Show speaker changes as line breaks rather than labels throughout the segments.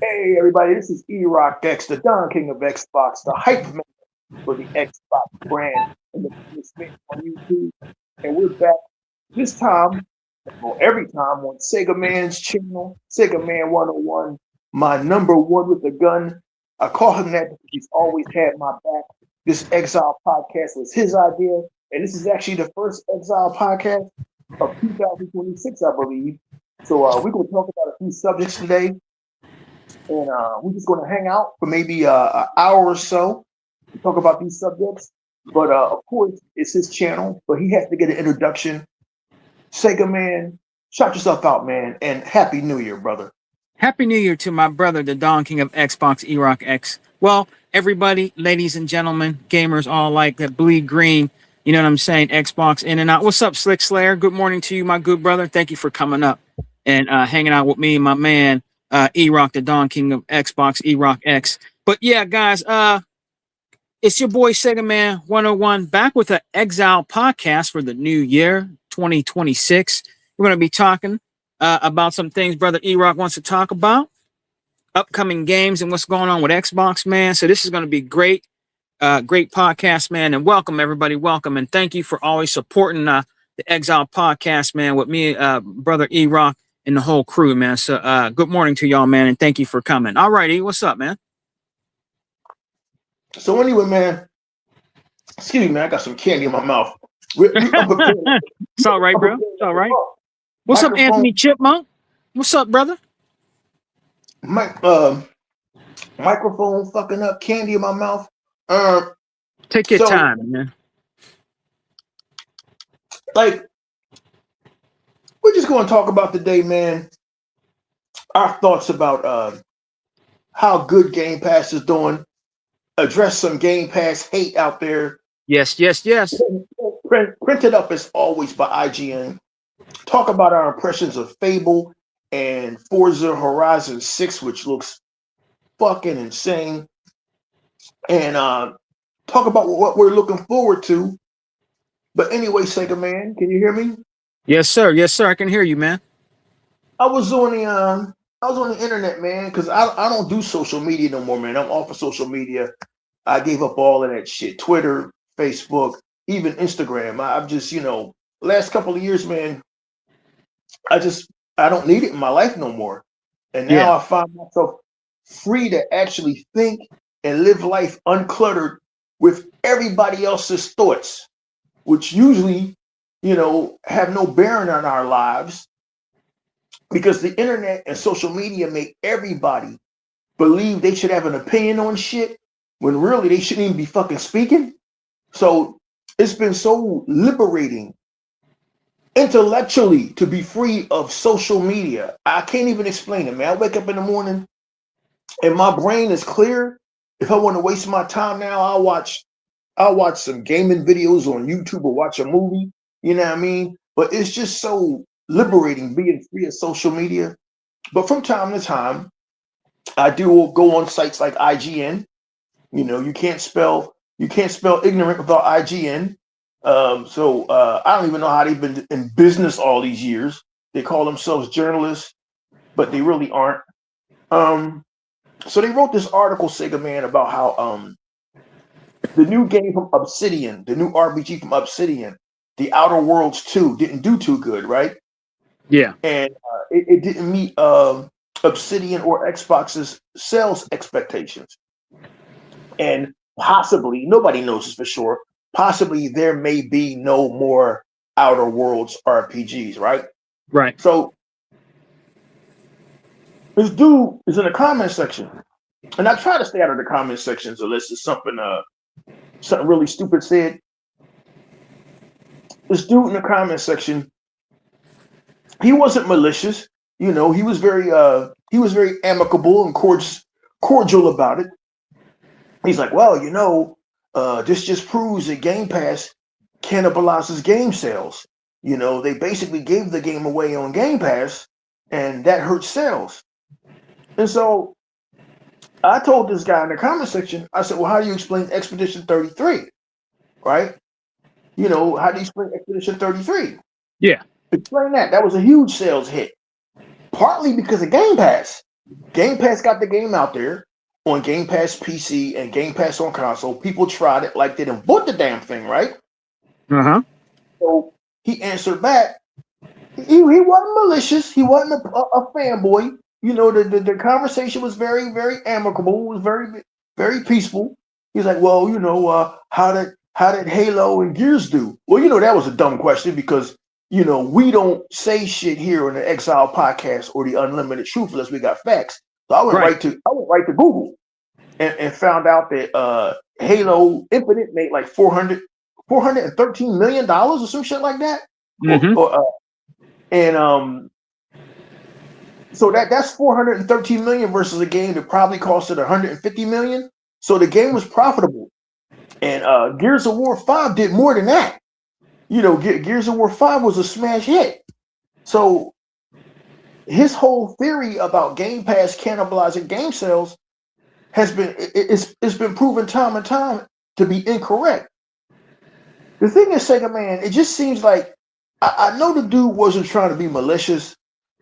Hey everybody, this is E-Rock X, the Don King of Xbox, the hype man for the Xbox brand and the biggest fan on YouTube. And we're back this time, well every time on Sega Man's channel, Sega Man 101, my number one with the gun. I call him that because he's always had my back. This Exile podcast was his idea, and this is actually the first Exile podcast of 2026, I believe. So we're going to talk about a few subjects today, and we're just going to hang out for maybe an hour or so to talk about these subjects. But of course, it's his channel, but he has to get an introduction. Sega Man, shout yourself out, man, and Happy New Year, brother.
Happy New Year to my brother, the Don King of Xbox, E-Rock X. Well, everybody, ladies and gentlemen, gamers all like that bleed green, you know what I'm saying, Xbox in and out. What's up, Slick Slayer? Good morning to you, my good brother. Thank you for coming up and hanging out with me and my man, E-Rock, the Don King of Xbox, E-Rock X. But yeah, guys, it's your boy Sega Man 101 back with an Exile podcast for the new year, 2026. We're going to be talking about some things Brother E-Rock wants to talk about, upcoming games and what's going on with Xbox, man. So this is going to be great, great podcast, man. And welcome, everybody. Welcome. And thank you for always supporting the Exile podcast, man, with me, Brother E-Rock and the whole crew, man. So good morning to y'all, man. And thank you for coming. All righty. What's up, man?
So anyway, man, excuse me, man, I got some candy in my mouth.
It's all right, bro. It's all right. What's up, Anthony Chipmunk? What's up, brother?
Microphone fucking up, candy in my mouth.
Take your time, man.
Like, we're just going to talk about today, man, our thoughts about how good Game Pass is doing, address some Game Pass hate out there.
Yes.
Printed up as always by IGN. Talk about our impressions of Fable and Forza Horizon 6, which looks fucking insane. And talk about what we're looking forward to. But anyway, Sega Man, can you hear me?
Yes, sir. Yes, sir. I can hear you, man.
I was on the internet, man, because I don't do social media no more, man. I'm off of social media. I gave up all of that shit. Twitter, Facebook, even Instagram. I've just, last couple of years, man, I don't need it in my life no more. And now I find myself free to actually think and live life uncluttered with everybody else's thoughts, which usually, have no bearing on our lives, because the internet and social media make everybody believe they should have an opinion on shit when really they shouldn't even be fucking speaking. So it's been so liberating intellectually to be free of social media. I can't even explain it, man. I wake up in the morning and my brain is clear. If I want to waste my time now, I'll watch some gaming videos on YouTube or watch a movie. You know what I mean? But it's just so liberating being free of social media. But from time to time, I do go on sites like IGN. You can't spell ignorant without IGN. So I don't even know how they've been in business all these years. They call themselves journalists, but they really aren't. So they wrote this article, Sega Man, about how the new game from Obsidian, the new RPG from Obsidian, The Outer Worlds 2, didn't do too good, right?
Yeah.
And it didn't meet Obsidian or Xbox's sales expectations. And possibly, nobody knows this for sure, possibly there may be no more Outer Worlds RPGs, right?
Right.
So this dude is in the comment section. And I try to stay out of the comment sections unless it's something really stupid said. This dude in the comment section, he wasn't malicious. He was very amicable and cordial about it. He's like, well, this just proves that Game Pass cannibalizes game sales. They basically gave the game away on Game Pass, and that hurts sales. And so I told this guy in the comment section, I said, well, how do you explain Expedition 33? Right? How do you explain Expedition 33?
Yeah.
Explain that. That was a huge sales hit. Partly because of Game Pass. Game Pass got the game out there on Game Pass PC and Game Pass on console. People tried it, like they didn't bought the damn thing, right?
Uh-huh.
So he answered back. He wasn't malicious. He wasn't a fanboy. You know, the conversation was very, very amicable. It was very, very peaceful. He's like, well, you know, how did Halo and Gears do? Well, you know, that was a dumb question because, you know, we don't say shit here on the Exile podcast or the Unlimited Truth unless we got facts. So I went right to Google and found out that Halo Infinite made like $413 million or some shit like that.
Mm-hmm.
So that's 413 million versus a game that probably costed 150 million. So the game was profitable. And Gears of War 5 did more than that. You know, Gears of War 5 was a smash hit. So his whole theory about Game Pass cannibalizing game sales has been it's been proven time and time to be incorrect. The thing is, Sega Man, it just seems like I know the dude wasn't trying to be malicious,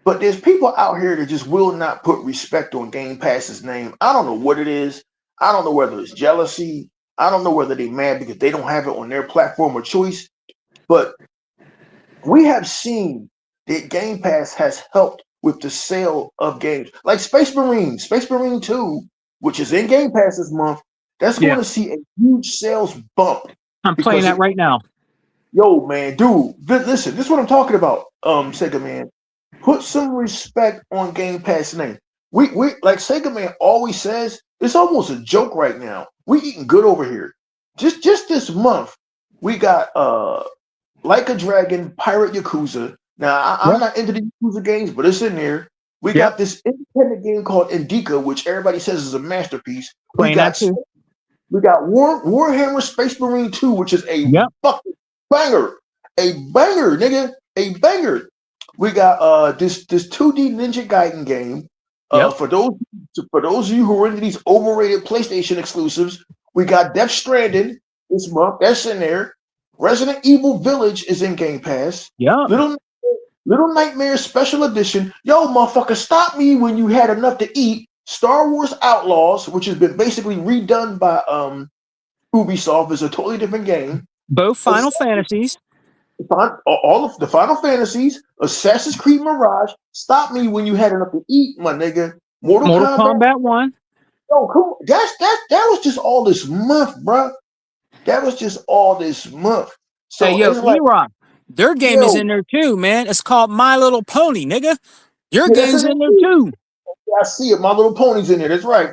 but there's people out here that just will not put respect on Game Pass's name. I don't know what it is. I don't know whether it's jealousy. I don't know whether they're mad because they don't have it on their platform of choice. But we have seen that Game Pass has helped with the sale of games. Like Space Marine 2, which is in Game Pass this month, that's going to see a huge sales bump.
I'm playing that right now.
Yo, man, dude, listen, this is what I'm talking about, Sega Man. Put some respect on Game Pass name. We like Sega Man always says, it's almost a joke right now. We eating good over here. Just this month, we got Like a Dragon, Pirate Yakuza. Now, I'm not into the Yakuza games, but it's in there. We got this independent game called Indica, which everybody says is a masterpiece. We got Warhammer Space Marine 2, which is a fucking banger. A banger, nigga. A banger. We got this 2D Ninja Gaiden game. For those of you who are into these overrated PlayStation exclusives, we got Death Stranding this month. That's in there. Resident Evil Village is in Game Pass.
Yeah.
Little Nightmares Special Edition. Yo, motherfucker, stop me when you had enough to eat. Star Wars Outlaws, which has been basically redone by Ubisoft, is a totally different game.
Both Final Fantasies.
All of the Final Fantasies, Assassin's Creed Mirage. Stop me when you had enough to eat, my nigga. Mortal Kombat 1. Yo, come on. That was just all this month, bro. That was just all this month. So
hey, yo, E-Rock, their game is in there too, man. It's called My Little Pony, nigga. Your game's in there too.
I see it. My Little Pony's in there. That's right.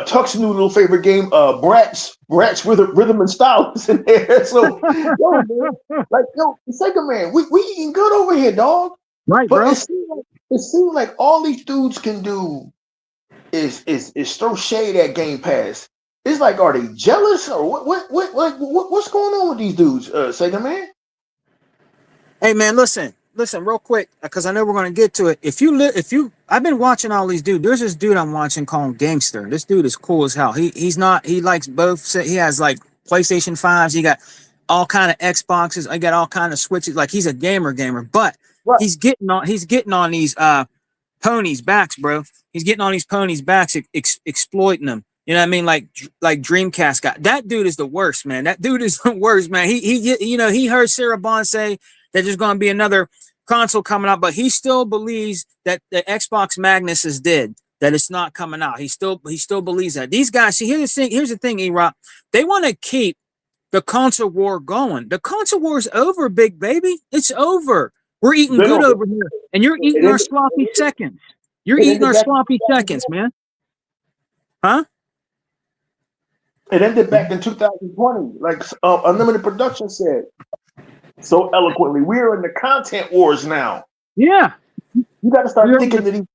Tuck's new little favorite game, Bratz with Rhythm and Style is in there. So, yo, man, like, Sega Man, we eating good over here, dog.
Right,
but
bro.
It seems like all these dudes can do is throw shade at Game Pass. It's like, are they jealous or what's going on with these dudes, Sega Man?
Hey, man, listen real quick, because I know we're going to get to it. I've been watching all these dudes. There's this dude I'm watching called Gangster. This dude is cool as hell. He likes both. He has like PlayStation 5s. He got all kind of Xboxes. I got all kind of Switches. Like, he's a gamer, but he's getting on these ponies' backs, bro. He's getting on these ponies' backs, exploiting them. You know what I mean? Like Dreamcast got that dude is the worst, man. That dude is the worst, man. He heard Sarah Bond say that there's going to be another console coming out, but he still believes that the Xbox Magnus is dead, that it's not coming out. He still believes that. These guys, see, here's the thing, E-Rock. They want to keep the console war going. The console war is over, big baby. It's over. We're eating good over here, and you're eating our sloppy seconds. You're eating our sloppy seconds, man. Huh?
It ended back in 2020, like Unlimited Production said so eloquently. We're in the content wars now.
Yeah.
You got to start thinking that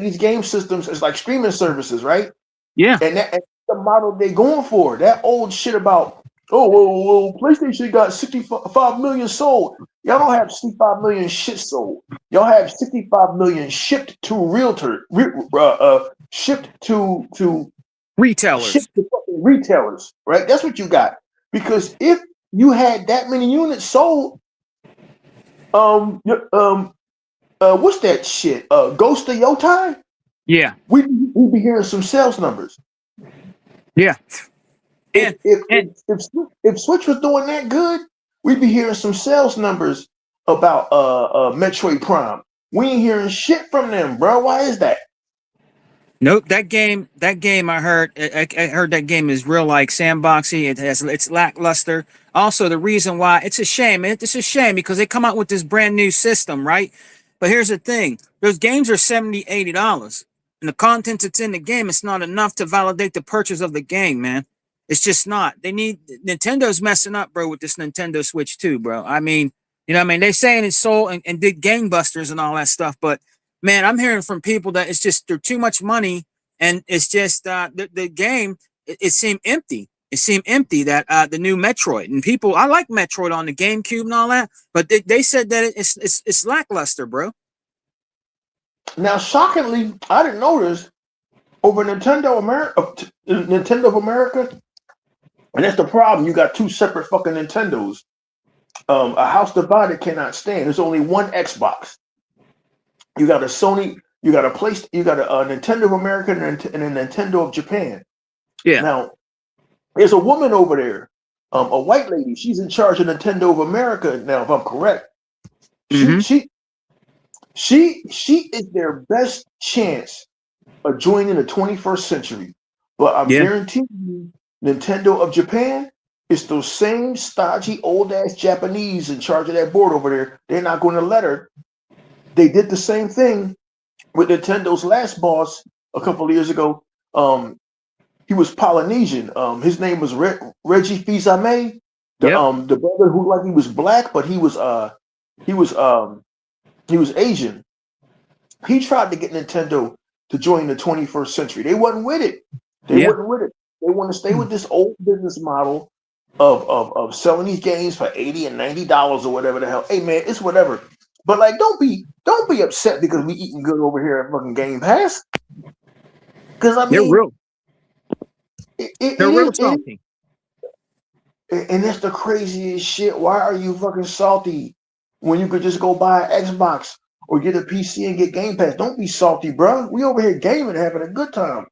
these game systems as like streaming services, right?
Yeah.
And that's the model they're going for. That old shit about, PlayStation got 65 million sold. Y'all don't have 65 million shit sold. Y'all have 65 million shipped to shipped to
retailers.
Shipped to fucking retailers, right? That's what you got. Because if you had that many units sold, What's that shit? Ghost of Yotai.
Yeah,
We be hearing some sales numbers.
yeah,
If
and
if
and
if if, if Switch was doing that good, we'd be hearing some sales numbers about Metroid Prime. We ain't hearing shit from them, bro. Why is that?
nope, that game I heard that game is real like sandboxy. It's lackluster. Also, the reason why it's a shame, it's a shame because they come out with this brand new system, right? But here's the thing: those games are $70, $80, and the content that's in the game it's not enough to validate the purchase of the game, man. It's just not. They need Nintendo's messing up, bro, with this Nintendo Switch too, bro. I mean, you know, what I mean, they saying it's sold and did gangbusters and all that stuff, but man, I'm hearing from people that it's just they're too much money, and it's just the game. It seemed empty. It seemed empty that the new Metroid and people. I like Metroid on the GameCube and all that, but they said that it's lackluster, bro.
Now, shockingly, I didn't notice over Nintendo of America, and that's the problem. You got two separate fucking Nintendos. A house divided cannot stand. There's only one Xbox. You got a Sony, you got a Nintendo of America and a Nintendo of Japan.
Yeah.
Now, there's a woman over there, a white lady. She's in charge of Nintendo of America now, if I'm correct.
Mm-hmm.
She is their best chance of joining the 21st century. But I'm guaranteeing you, Nintendo of Japan is those same stodgy old ass Japanese in charge of that board over there. They're not going to let her. They did the same thing with Nintendo's last boss a couple of years ago. He was Polynesian. His name was Reggie Fils-Aimé. The brother who like he was black, but he was Asian. He tried to get Nintendo to join the 21st century. They wasn't with it. They want to stay with this old business model of selling these games for $80 and $90 or whatever the hell. Hey man, it's whatever. But like, don't be upset because we eating good over here at fucking Game Pass. Because I mean,
they're real. They're real
salty.
salty.
And that's the craziest shit. Why are you fucking salty when you could just go buy an Xbox or get a PC and get Game Pass? Don't be salty, bro. We over here gaming, having a good time.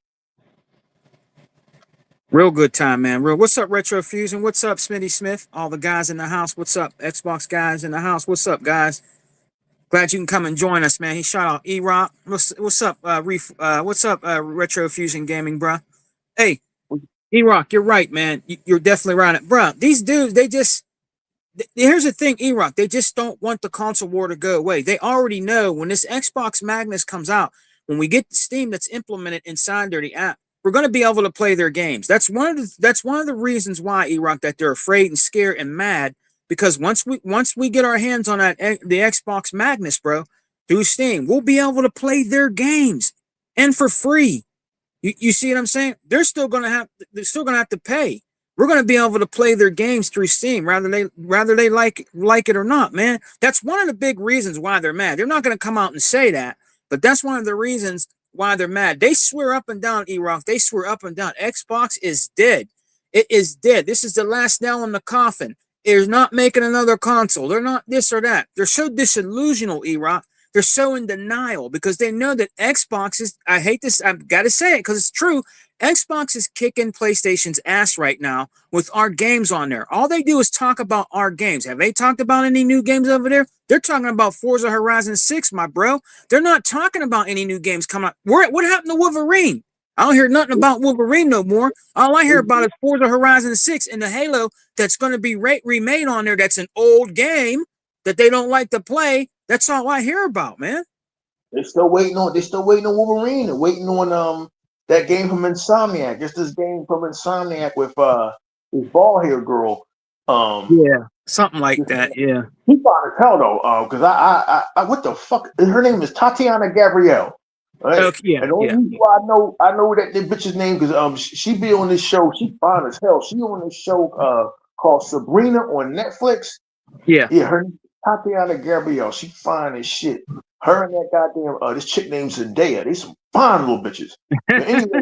Real good time, man. Real. What's up, Retro Fusion? What's up, Smitty Smith? All the guys in the house. What's up, Xbox guys in the house? What's up, guys? Glad you can come and join us, man. He shot out E-Rock. What's up, Retro Fusion Gaming, bro? Hey, E-Rock, you're right, man. You're definitely right, bro. These dudes, here's the thing, E-Rock. They just don't want the console war to go away. They already know when this Xbox Magnus comes out, when we get Steam that's implemented inside the app, we're going to be able to play their games. That's one of the reasons why, E-Rock, that they're afraid and scared and mad. Because once we get our hands on the Xbox Magnus, bro, through Steam, we'll be able to play their games and for free. You see what I'm saying? They're still gonna have to pay. We're gonna be able to play their games through Steam, rather they like it or not, man. That's one of the big reasons why they're mad. They're not gonna come out and say that, but that's one of the reasons why they're mad. They swear up and down, E-Rock. They swear up and down. Xbox is dead. It is dead. This is the last nail in the coffin. They're not making another console. They're not this or that. They're so disillusional, E-Rock. They're so in denial because they know that Xbox is, I hate this, I've got to say it because it's true. Xbox is kicking PlayStation's ass right now with our games on there. All they do is talk about our games. Have they talked about any new games over there? They're talking about Forza Horizon 6, my bro. They're not talking about any new games coming out. What happened to Wolverine? I don't hear nothing about Wolverine no more. All I hear about is Forza Horizon 6 and the Halo that's going to be remade on there. That's an old game that they don't like to play. That's all I hear about, man.
They're still waiting on Wolverine. They're waiting on that game from Insomniac. Just this game from Insomniac with this bald hair girl.
Yeah, something like that. Yeah.
He fine as hell though. Because I what the fuck? Her name is Tatiana Gabrielle. Right?
Okay, yeah.
And the only reason why I know that the bitch's name because she be on this show. She fine as hell. She on this show called Sabrina on Netflix.
Yeah.
Yeah, her Tatiana Gabrielle. She fine as shit. Her and that goddamn this chick named Zendaya. They some fine little bitches. But anyway,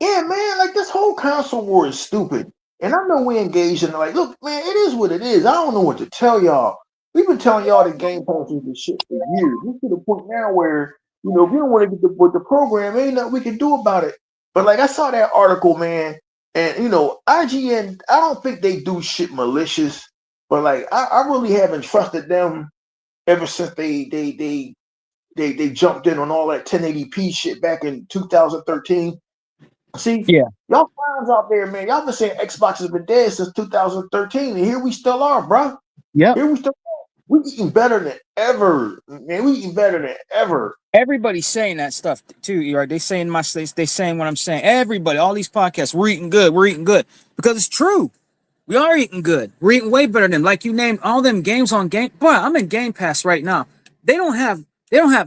yeah, man, like this whole console war is stupid. And I know we engaged in like, look, man, it is what it is. I don't know what to tell y'all. We've been telling y'all that Game Pass is the shit for years. It's to the point now where, you know, if you don't want to get with the program, ain't nothing we can do about it. But like I saw that article, man, and you know, IGN, I don't think they do shit malicious, but like I really haven't trusted them ever since they jumped in on all that 1080p shit back in 2013. See,
Yeah.
y'all clowns out there, man. Y'all been saying Xbox has been dead since 2013, and here we still are, bro.
Yep.
Here we still are. We eating better than ever, man. We eating better than ever.
Everybody's saying that stuff too, right? They saying my states, they saying what I'm saying. Everybody, all these podcasts, we're eating good, because it's true. We are eating good. We're eating way better than them. Like you named all them games on Game. Boy, I'm in Game Pass right now. They don't have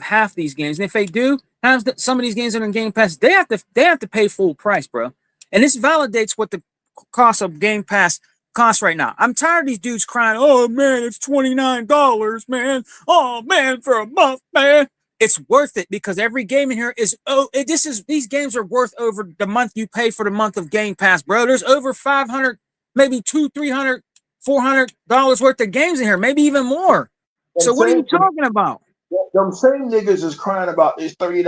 half these games. And if they do have some of these games that are in Game Pass, they have to pay full price, bro. And this validates what the cost of Game Pass costs right now. I'm tired of these dudes crying, "Oh man, it's $29, man. Oh man, for a month, man." It's worth it because every game in here is these games are worth over the month you pay for the month of Game Pass, bro. There's over 500, maybe 200, 300, $400 worth of games in here, maybe even more. So what are you talking about?
Them same niggas is crying about it's $30.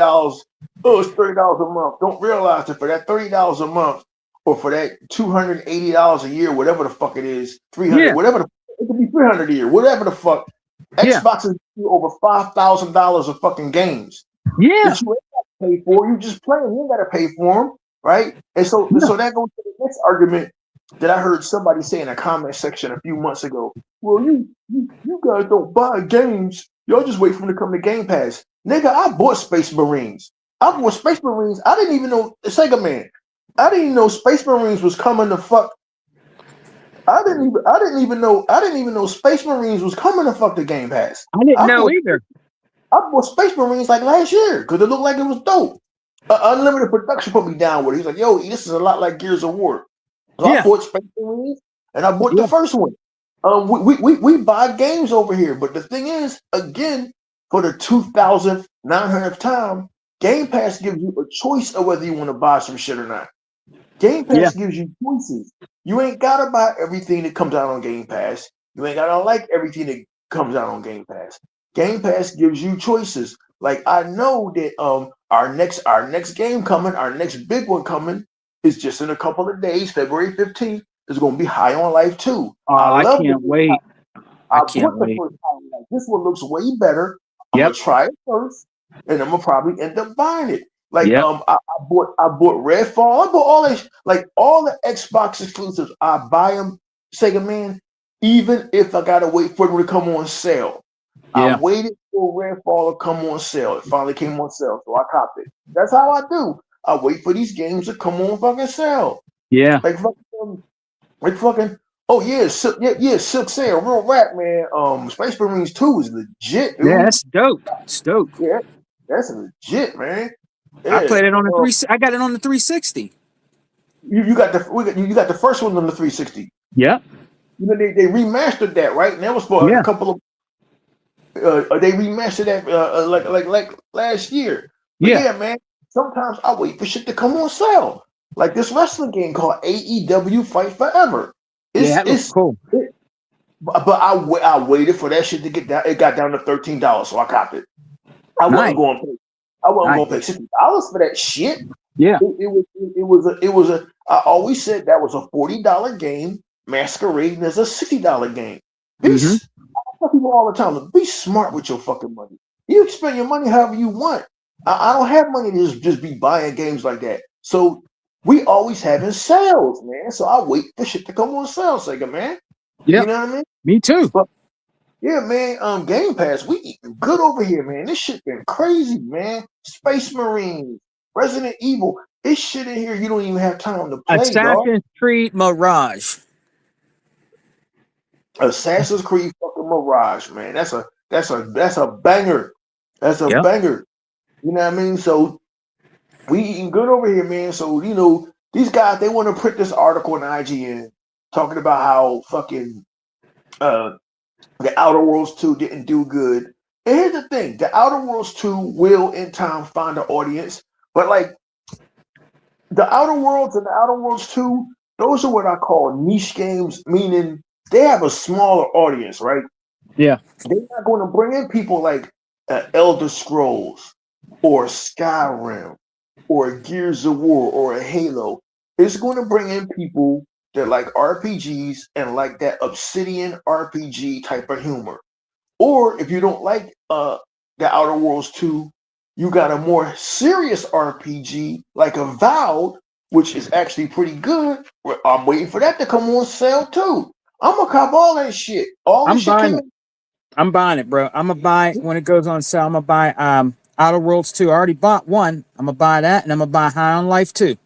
Oh, it's $30 a month. Don't realize that for that $30 a month, or for that $280 a year, whatever the fuck it is, 300,
Yeah.
whatever it could be 300 a year, whatever the fuck.
Yeah.
Xbox is over $5,000 of fucking games
Yeah.
that you ain't got to pay for. You just playing. You ain't got to pay for them, right? And so that goes to the next argument that I heard somebody say in a comment section a few months ago. Well, you guys don't buy games. Y'all just wait for them to come to Game Pass. Nigga, I bought Space Marines. I bought Space Marines. I didn't even know Sega Man. I didn't even know Space Marines was coming to fuck. I didn't even know Space Marines was coming to fuck the Game Pass.
I didn't know either.
I bought Space Marines like last year because it looked like it was dope. Unlimited Production put me down with it. He's like, yo, this is a lot like Gears of War. So I bought Space Marines and I bought the first one. We buy games over here, but the thing is, again, for the 2,900th time, Game Pass gives you a choice of whether you want to buy some shit or not. Game Pass gives you choices. You ain't gotta buy everything that comes out on Game Pass. You ain't gotta like everything that comes out on Game Pass. Game Pass gives you choices. Like I know that our next game coming, our next big one coming is just in a couple of days. February 15th is going to be High on Life 2.
I can't wait. I can't wait.
This one looks way better. I'm gonna try it first, and I'm gonna probably end up buying it. Like I bought Redfall. I bought all this, like all the Xbox exclusives. I buy them, Sega Man, even if I gotta wait for them to come on sale. I waited for Redfall to come on sale. It finally came on sale, so I copped it. That's how I do. I wait for these games to come on fucking sale.
Yeah.
Like fucking. Oh yeah, Silk Sale, real rap, man. Space Marines 2 is legit, dude.
Yeah, that's dope. It's dope.
Yeah, that's legit, man. Yeah.
I played it on the I got it on the 360.
You got the first one on the 360.
Yeah.
You know they remastered that, right? And that was for a couple of. They remastered that like last year. But yeah, man. Sometimes I wait for shit to come on sale, like this wrestling game called AEW Fight Forever. It's
cool.
But I waited for that shit to get down. It got down to $13, so I copped it. I wasn't going to pay $60 for that shit.
Yeah,
it was a. I always said that was a $40 game masquerading as a $60 game. I tell people all the time, be smart with your fucking money. You can spend your money however you want. I don't have money to just be buying games like that. So we always having sales, man. So I wait for shit to come on sale, Sega, man.
Yeah,
you know what I mean?
Me too.
But yeah, man. Game Pass, we eating good over here, man. This shit been crazy, man. Space Marines, Resident Evil. This shit in here, you don't even have time to play.
Assassin's Creed Mirage.
Assassin's Creed fucking Mirage, man. That's a banger. That's a banger. You know what I mean? So we eating good over here, man. So, you know, these guys, they want to print this article in IGN talking about how fucking the Outer Worlds 2 didn't do good. And here's the thing, the Outer Worlds 2 will in time find an audience, but like the Outer Worlds and the Outer Worlds 2, those are what I call niche games, meaning they have a smaller audience, right?
Yeah.
They're not going to bring in people like Elder Scrolls or Skyrim or Gears of War or a Halo. It's going to bring in people that like RPGs and like that Obsidian RPG type of humor. Or if you don't like the Outer Worlds 2, you got a more serious RPG like Avowed, which is actually pretty good. I'm waiting for that to come on sale too. I'm gonna cop all that shit. All this
I'm
shit
buying
came.
it. I'm buying it, bro. I'm gonna buy it when it goes on sale. I'm gonna buy Outer Worlds 2. I already bought one. I'm gonna buy that, and I'm gonna buy High on Life 2.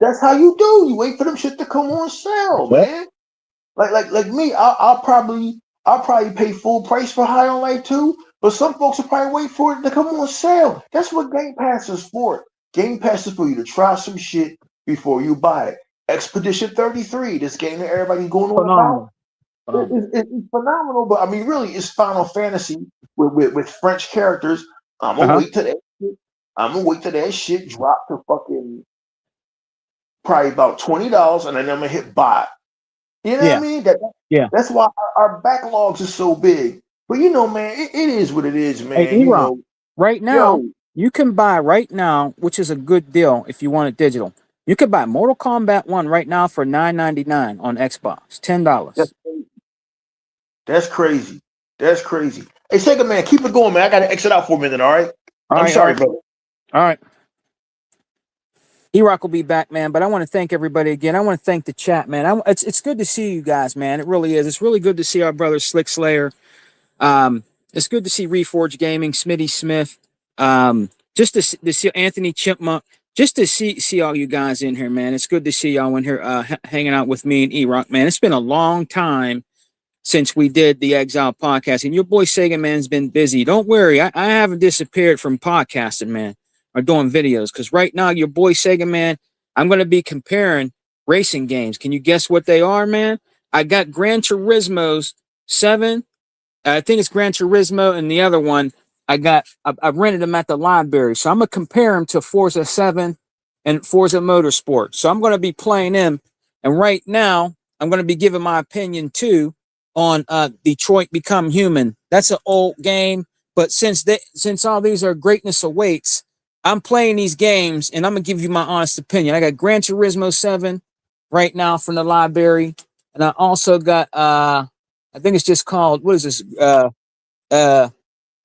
That's how you do. You wait for them shit to come on sale,
Yep.
man. Like me, I'll probably pay full price for High on Life 2, but some folks will probably wait for it to come on sale. That's what Game Pass is for. Game Pass is for you to try some shit before you buy it. Expedition 33, this game that everybody's going on about,
Phenomenal. Phenomenal.
it's phenomenal. But I mean, really, it's Final Fantasy with French characters. I'm gonna
Uh-huh.
wait till that. I'm gonna wait till that shit drop to fucking probably about $20, and then I'm gonna hit buy. You know what I
Yeah.
mean?
Yeah.
That's why our backlogs are so big. But you know, man, it is what it is,
Hey,
man. You
Eron,
know,
right now,
yo,
you can buy right now, which is a good deal if you want it digital. You could buy Mortal Kombat 1 right now for $9.99 on Xbox. $10.
that's that's crazy. That's crazy. Hey, Sega man, keep it going, man. I gotta exit out for a minute. All right.
All
I'm
right, all
sorry,
right,
brother.
all right. E-Rock will be back, man. But I want to thank everybody again. I want to thank the chat, man. It's good to see you guys, man. It really is. It's really good to see our brother Slick Slayer. It's good to see Reforge Gaming, Smitty Smith, just to see Anthony Chipmunk, just to see all you guys in here, man. It's good to see y'all in here hanging out with me and E-Rock, man. It's been a long time since we did the Exile podcast, and your boy Sega Man's been busy. Don't worry, I haven't disappeared from podcasting, man, or doing videos, because right now your boy Sega Man, I'm going to be comparing racing games. Can you guess what they are, man? I got Gran Turismo's 7. I think it's Gran Turismo, and the other one I rented them at the library. So I'm gonna compare them to Forza 7 and Forza Motorsport. So I'm gonna be playing them, and right now I'm gonna be giving my opinion too on Detroit Become Human. That's an old game, but since all these are greatness awaits, I'm playing these games, and I'm gonna give you my honest opinion. I got Gran Turismo 7 right now from the library, and I also got I think it's just called, what is this? Uh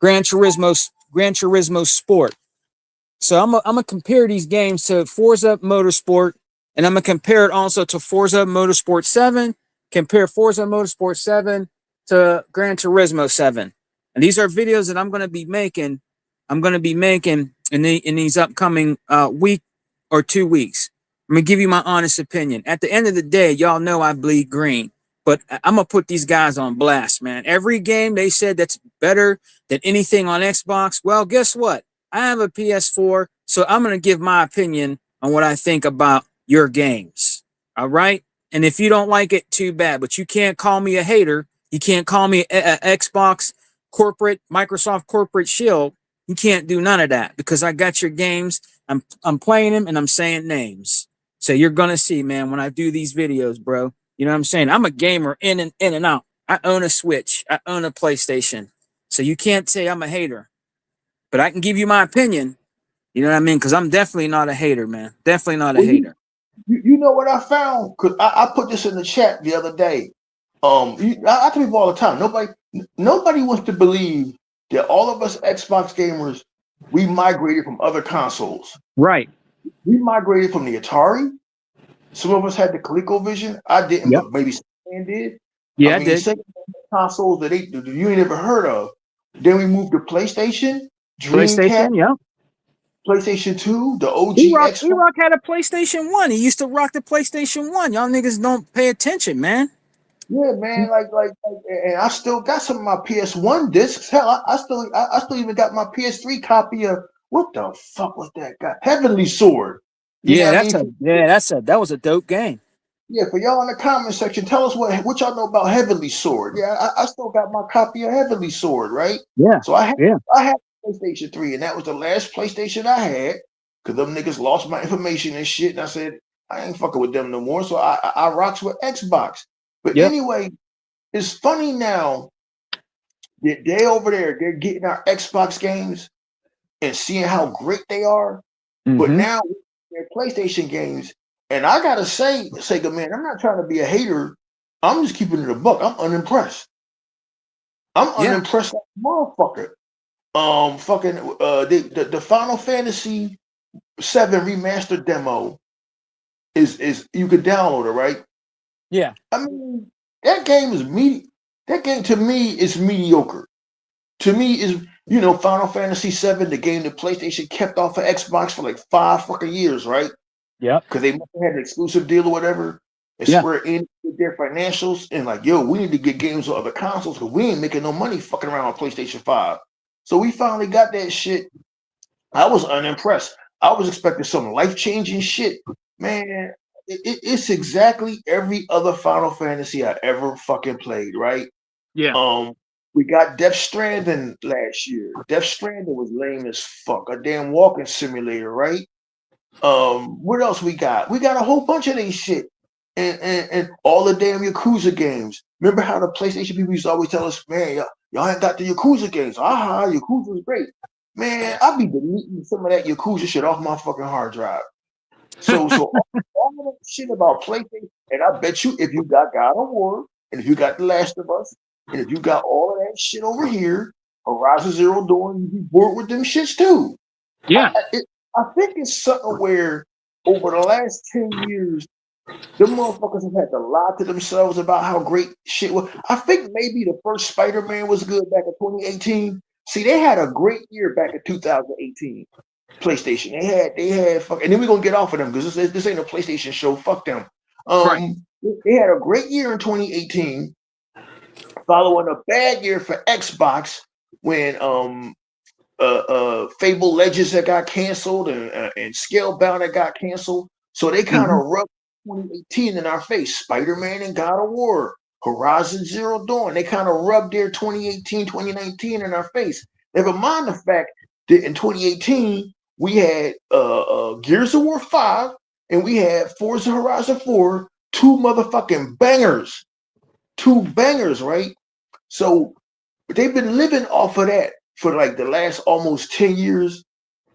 Gran Turismo Sport. So I'm gonna compare these games to Forza Motorsport, and I'm gonna compare it also to Forza Motorsport 7. Compare Forza Motorsport 7 to Gran Turismo 7. And these are videos that I'm gonna be making. I'm gonna be making in these upcoming week or 2 weeks. I'm gonna give you my honest opinion. At the end of the day, y'all know I bleed green, but I'm gonna put these guys on blast, man. Every game they said that's better than anything on Xbox. Well, guess what? I have a PS4, so I'm going to give my opinion on what I think about your games. All right? And if you don't like it, too bad. But you can't call me a hater. You can't call me a Xbox corporate, Microsoft corporate shield. You can't do none of that because I got your games. I'm playing them and I'm saying names. So you're going to see, man, when I do these videos, bro. You know what I'm saying? I'm a gamer in and out. I own a Switch. I own a PlayStation. So you can't say I'm a hater, but I can give you my opinion. You know what I mean? Because I'm definitely not a hater, man. Definitely not a
Well,
hater.
you know what I found? Cause I put this in the chat the other day. I tell people all the time. Nobody wants to believe that all of us Xbox gamers we migrated from other consoles.
Right.
We migrated from the Atari. Some of us had the ColecoVision. I didn't,
Yep.
but maybe someone did. I
Yeah, I
mean,
did.
second consoles that you ain't never heard of. Then we moved to PlayStation, Dreamcast,
PlayStation, yeah.
PlayStation 2, the OG
E-Rock,
Xbox.
E-Rock had a PlayStation 1. He used to rock the PlayStation 1. Y'all niggas don't pay attention, man.
Yeah, man. And I still got some of my PS1 discs. Hell, I still even got my PS3 copy of what the fuck was that guy? Heavenly Sword. You know
Yeah,
what I mean?
that was a dope game.
Yeah, for y'all in the comment section, tell us what y'all know about Heavenly Sword. Yeah, I still got my copy of Heavenly Sword, right?
Yeah,
So I
yeah.
had PlayStation 3, and that was the last PlayStation I had because them niggas lost my information and shit. And I said, I ain't fucking with them no more. So I rocks with Xbox. But
Yep.
anyway, it's funny now that they over there, they're getting our Xbox games and seeing how great they are. But
Mm-hmm.
now they're PlayStation games. And I gotta say, Sega man, I'm not trying to be a hater. I'm just keeping it a buck. I'm unimpressed. I'm
Yeah.
unimpressed like a motherfucker. Fucking the Final Fantasy 7 remastered demo is you could download it, right?
Yeah.
I mean, that game is that game to me is mediocre. To me is Final Fantasy 7, the game that PlayStation kept off of Xbox for like 5 fucking years, right?
Yep.
Because they must have had an exclusive deal or whatever. And
Yeah.
Square Enix did their financials and like, yo, we need to get games on other consoles because we ain't making no money fucking around on PlayStation 5. So we finally got that shit. I was unimpressed. I was expecting some life-changing shit. Man, it's exactly every other Final Fantasy I ever fucking played, right?
Yeah.
We got Death Stranding last year. Death Stranding was lame as fuck. A damn walking simulator, right? What else we got? We got a whole bunch of these shit. And all the damn Yakuza games. Remember how the PlayStation people used to always tell us, man, y'all ain't got the Yakuza games. Aha, Yakuza is great. Man, I'll be deleting some of that Yakuza shit off my fucking hard drive. So all of that shit about PlayStation, and I bet you if you got God of War, and if you got The Last of Us, and if you got all of that shit over here, Horizon Zero Dawn, you be bored with them shits too.
Yeah.
I think it's something where over the last 10 years, the motherfuckers have had to lie to themselves about how great shit was. I think maybe the first Spider-Man was good back in 2018. See, they had a great year back in 2018. PlayStation. They had fuck, and then we're gonna get off of them because this ain't a PlayStation show. Fuck them.
Right.
They had a great year in 2018, following a bad year for Xbox when Fable Legends that got canceled and Scalebound that got canceled. So they kind of rubbed 2018 in our face. Spider-Man and God of War, Horizon Zero Dawn. They kind of rubbed their 2018, 2019 in our face. Never mind the fact that in 2018 we had Gears of War 5 and we had Forza Horizon 4, two motherfucking bangers. Two bangers, right? So they've been living off of that for like the last almost 10 years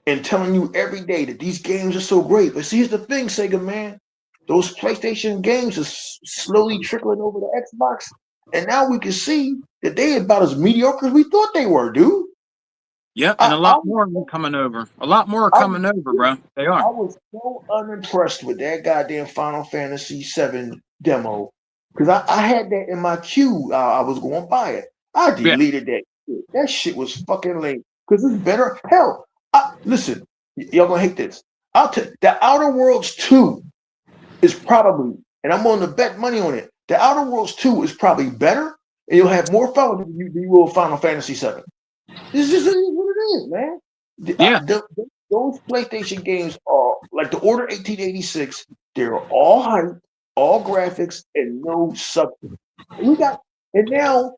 and telling you every day that these games are so great. But see, here's the thing, Sega man. Those PlayStation games are slowly trickling over to Xbox. And now we can see that they about as mediocre as we thought they were, dude.
Yep. And a lot more are coming over. A lot more are coming over, bro. They are.
I was so unimpressed with that goddamn Final Fantasy 7 demo. Because I had that in my queue. I was going to buy it. I deleted that shit. That shit was fucking lame. Because it's better. Hell, listen, y'all gonna hate this. The Outer Worlds 2 is probably, and I'm willing to bet money on it. The Outer Worlds 2 is probably better, and you'll have more fun than you will Final Fantasy 7. This is what it is, man.
Yeah.
Those PlayStation games are like the Order 1886. They're all hype, all graphics, and no substance. And now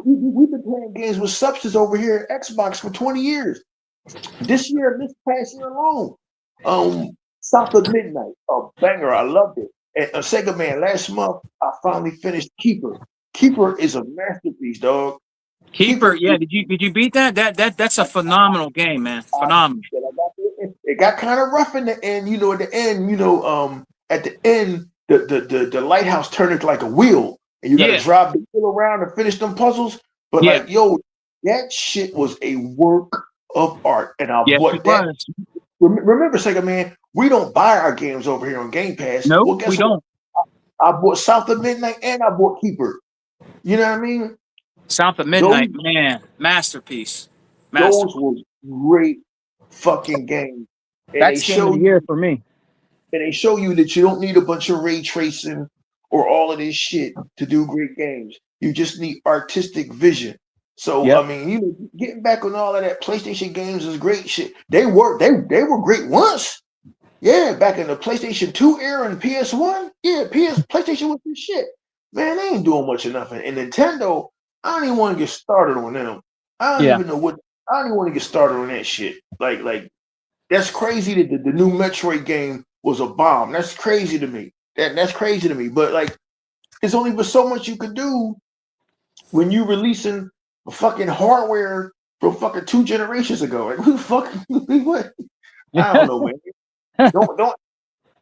we've been playing games with substance over here at Xbox for 20 years. This past year alone, South of Midnight, a banger. I loved it. And Sega Man, last month I finally finished Keeper. Keeper is a masterpiece, dog.
Keeper, yeah. Did you beat that? That's a phenomenal game, man. Phenomenal.
It got kind of rough in the end, at the end, the lighthouse turned into like a wheel, and you got to drive the wheel around and finish them puzzles. But like, yo, that shit was a work of art, and I bought that. Remember, Sega man, we don't buy our games over here on Game Pass.
No, we don't.
I bought South of Midnight and I bought Keeper. You know what I mean?
South of Midnight, man, masterpiece.
Those were great fucking games. And
that's game of the year for me.
And they show you that you don't need a bunch of ray tracing or all of this shit to do great games. You just need artistic vision. So I mean, getting back on all of that, PlayStation games is great shit. They were great once. Yeah, back in the PlayStation 2 era and PS1. Yeah, PlayStation was this shit. Man, they ain't doing much of nothing. And Nintendo, I don't even want to get started on them. I don't even know I don't even want to get started on that shit. Like that's crazy that the new Metroid game was a bomb. That's crazy to me. That's crazy to me. But like, there's only but so much you could do when you releasing fucking hardware from fucking 2 generations ago. Like, who the fuck? What? I don't know, man. Don't.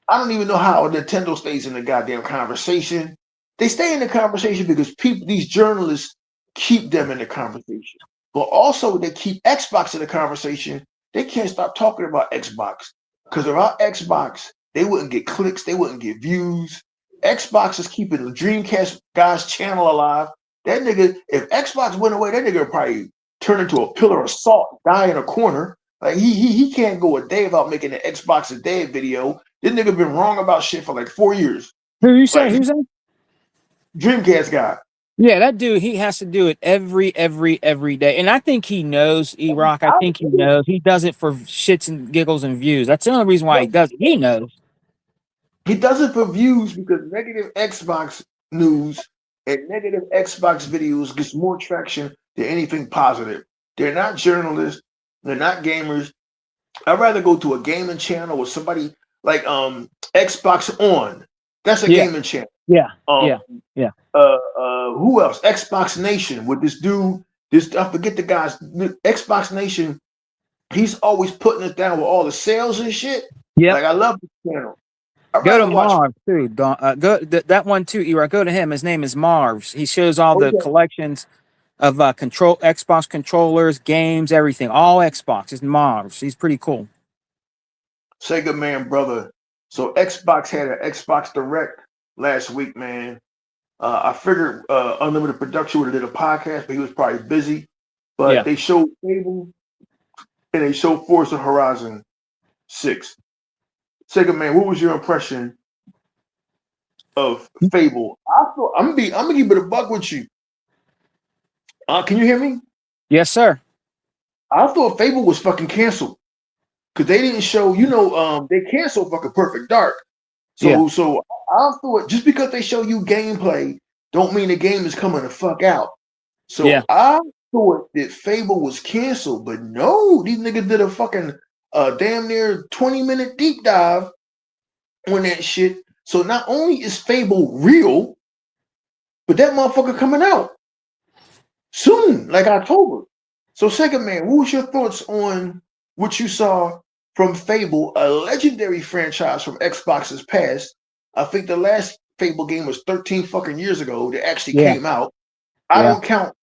I don't even know how Nintendo stays in the goddamn conversation. They stay in the conversation because these journalists keep them in the conversation. But also they keep Xbox in the conversation. They can't stop talking about Xbox. Because without Xbox, they wouldn't get clicks, they wouldn't get views. Xbox is keeping the Dreamcast guy's channel alive. That nigga, if Xbox went away, that nigga would probably turn into a pillar of salt, die in a corner. Like he can't go a day without making an Xbox a day video. This nigga been wrong about shit for like 4 years.
Who you say? Who's that?
Dreamcast guy.
Yeah, that dude, he has to do it every day. And I think he knows, E-Rock. I think he knows. He does it for shits and giggles and views. That's the only reason why he does it. He knows.
He does it for views because negative Xbox news and negative Xbox videos gets more traction than anything positive. They're not journalists. They're not gamers. I'd rather go to a gaming channel with somebody like Xbox On. That's a gaming channel.
Yeah.
Who else? Xbox Nation with this dude. I forget the guy's Xbox Nation. He's always putting us down with all the sales and shit.
Yeah.
Like I love this channel.
Go to Marv too. That one too, E-Rock. Go to him. His name is Marv's. He shows all the collections of Xbox controllers, games, everything. All Xbox. It's Marv's. He's pretty cool.
Sega man, brother. So Xbox had an Xbox Direct last week, man. I figured Unlimited Production would have did a podcast, but he was probably busy. But they showed Fable and they showed Forza Horizon 6. Sega man, what was your impression of Fable? I'm gonna keep it a buck with you. Can you hear me?
Yes, sir.
I thought Fable was fucking canceled because they didn't show. They canceled fucking Perfect Dark. So I thought just because they show you gameplay, don't mean the game is coming the fuck out. So I thought that Fable was canceled, but no, these niggas did a fucking damn near 20-minute deep dive on that shit. So not only is Fable real, but that motherfucker coming out soon, like October. So second man, what was your thoughts on what you saw from Fable, a legendary franchise from Xbox's past? I think the last Fable game was 13 fucking years ago that actually came out. I don't count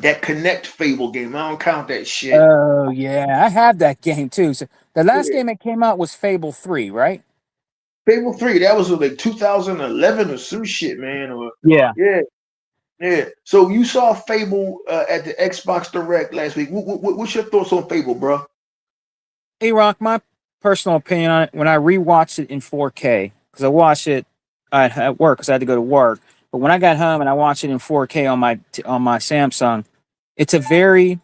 that Connect Fable game. I don't count that shit.
Oh yeah, I have that game too. So the last game that came out was Fable 3, right?
Fable 3, that was like 2011 or some shit, man. Yeah. So you saw Fable at the Xbox Direct last week. What's your thoughts on Fable, bro?
E-Rock, my personal opinion on it, when I rewatched it in 4K, because I watched it at work because I had to go to work. But when I got home and I watched it in 4K on my Samsung, it's a very,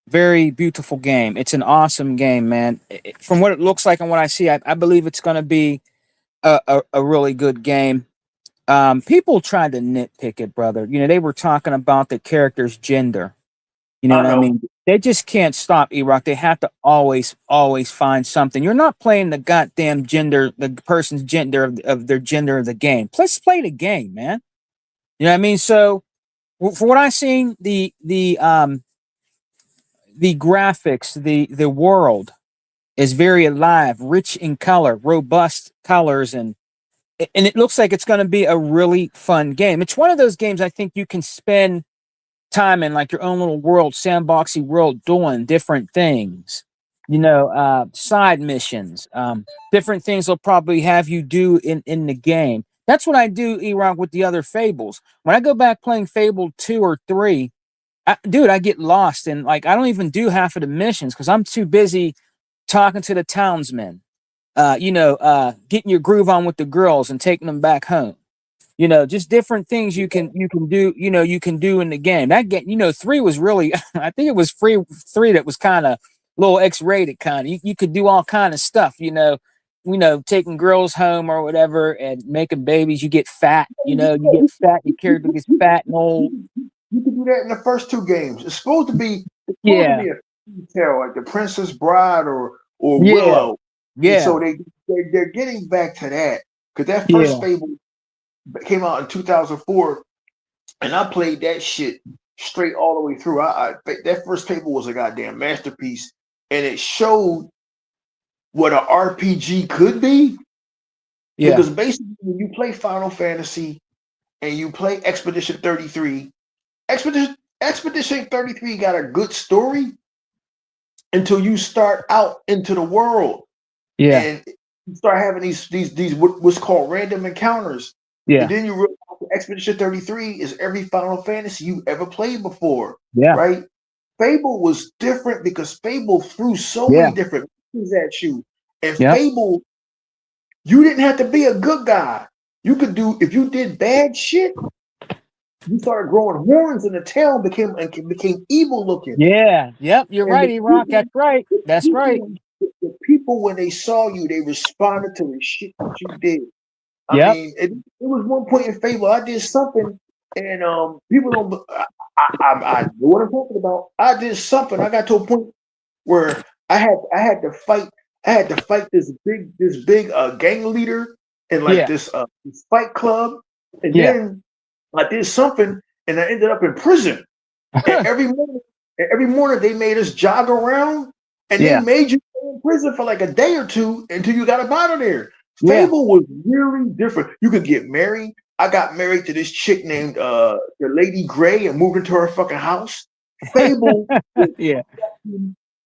very beautiful game. It's an awesome game, man. From what it looks like and what I see, I believe it's going to be a really good game. People tried to nitpick it, brother. They were talking about the character's gender. You know what I mean? They just can't stop, E-Rock. They have to always find something. You're not playing the goddamn gender, the person's gender of their gender of the game. Let's play the game, man. You know what I mean? So, for what I've seen, the graphics, the world is very alive, rich in color, robust colors, and it looks like it's going to be a really fun game. It's one of those games I think you can spend time in, like your own little world, sandboxy world, doing different things, side missions, different things they'll probably have you do in the game. That's what I do, E-Rock, with the other Fables. When I go back playing Fable 2 or 3, I get lost, and like I don't even do half of the missions because I'm too busy talking to the townsmen, getting your groove on with the girls and taking them back home. Just different things you can do, you can do in the game. That game, 3 was really, I think it was 3 that was kind of a little X-rated kind of. You could do all kind of stuff, taking girls home or whatever and making babies. You get fat, you get fat, your character gets fat and old.
You could do that in the first 2 games. It's supposed to be a tale, like the Princess Bride or or
Yeah.
Willow. And
Yeah.
so they're getting back to that because that
Yeah.
first Fable came out in 2004, and I played that shit straight all the way through. That first Fable was a goddamn masterpiece, and it showed what an RPG could be.
Yeah.
Because basically, when you play Final Fantasy and you play Expedition 33, Expedition 33 got a good story until you start out into the world
Yeah.
and you start having these what's called random encounters.
Yeah.
And then you realize Expedition 33 is every Final Fantasy you ever played before,
Yeah.
right? Fable was different because Fable threw so
Yeah.
many different things at you. And
Yep.
Fable, you didn't have to be a good guy. You could do, if you did bad shit, you started growing horns and the tail became evil looking.
Yeah. Yep. You're
And
right, E-Rock. That's right. That's right.
The people, when they saw you, they responded to the shit that you did. I
Yep.
mean, it was one point in Fable, I did something, and people don't. I know what I'm talking about. I did something. I got to a point where I had to fight. I had to fight this big gang leader in like
Yeah.
this fight club, and
Yeah.
then I did something, and I ended up in prison. And every morning they made us jog around, and
Yeah.
they made you stay in prison for like a day or two until you got up out of there.
Yeah.
Fable was really different. You could get married. I got married to this chick named the Lady Gray and moved into her fucking house. Fable was
Yeah.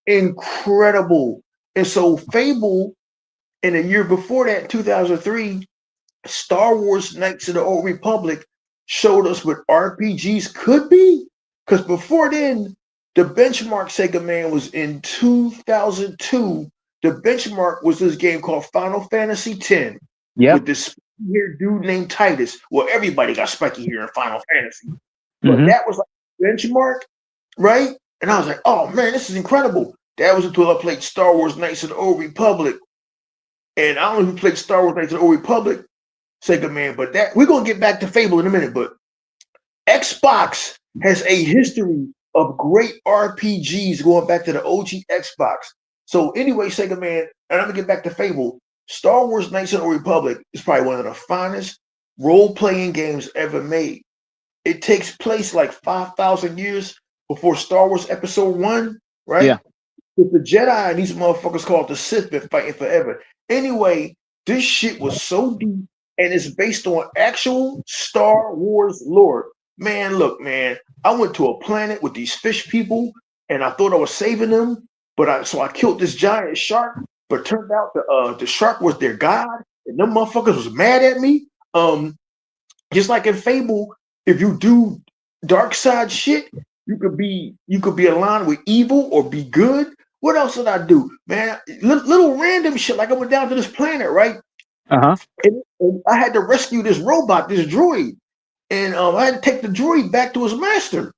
incredible. And so Fable, in the year before that, 2003, Star Wars Knights of the Old Republic showed us what RPGs could be. Because before then, the benchmark Sega Man was in 2002. The benchmark was this game called Final Fantasy X
Yep.
with this here dude named Titus. Well, everybody got spiky hair in Final Fantasy, but
Mhm.
that was like benchmark, right? And I was like, oh man, this is incredible. That was until I played Star Wars Knights of the Old Republic. And I don't know who played Star Wars Knights of the Old Republic, Sega Man, but that we're gonna get back to Fable in a minute. But Xbox has a history of great RPGs going back to the OG Xbox. So anyway, Sega Man, and I'm gonna get back to Fable. Star Wars Knights of the Republic is probably one of the finest role-playing games ever made. It takes place like 5,000 years before Star Wars Episode 1, right?
Yeah.
With the Jedi and these motherfuckers called the Sith been fighting forever. Anyway, this shit was so deep and it's based on actual Star Wars lore. Man, look, man, I went to a planet with these fish people and I thought I was saving them, but I killed this giant shark, but turned out the shark was their god, and them motherfuckers was mad at me. Just like in Fable, if you do dark side shit, you could be aligned with evil or be good. What else did I do, man? Little random shit. Like I went down to this planet, right?
Uh-huh.
And I had to rescue this robot, this droid, and I had to take the droid back to his master.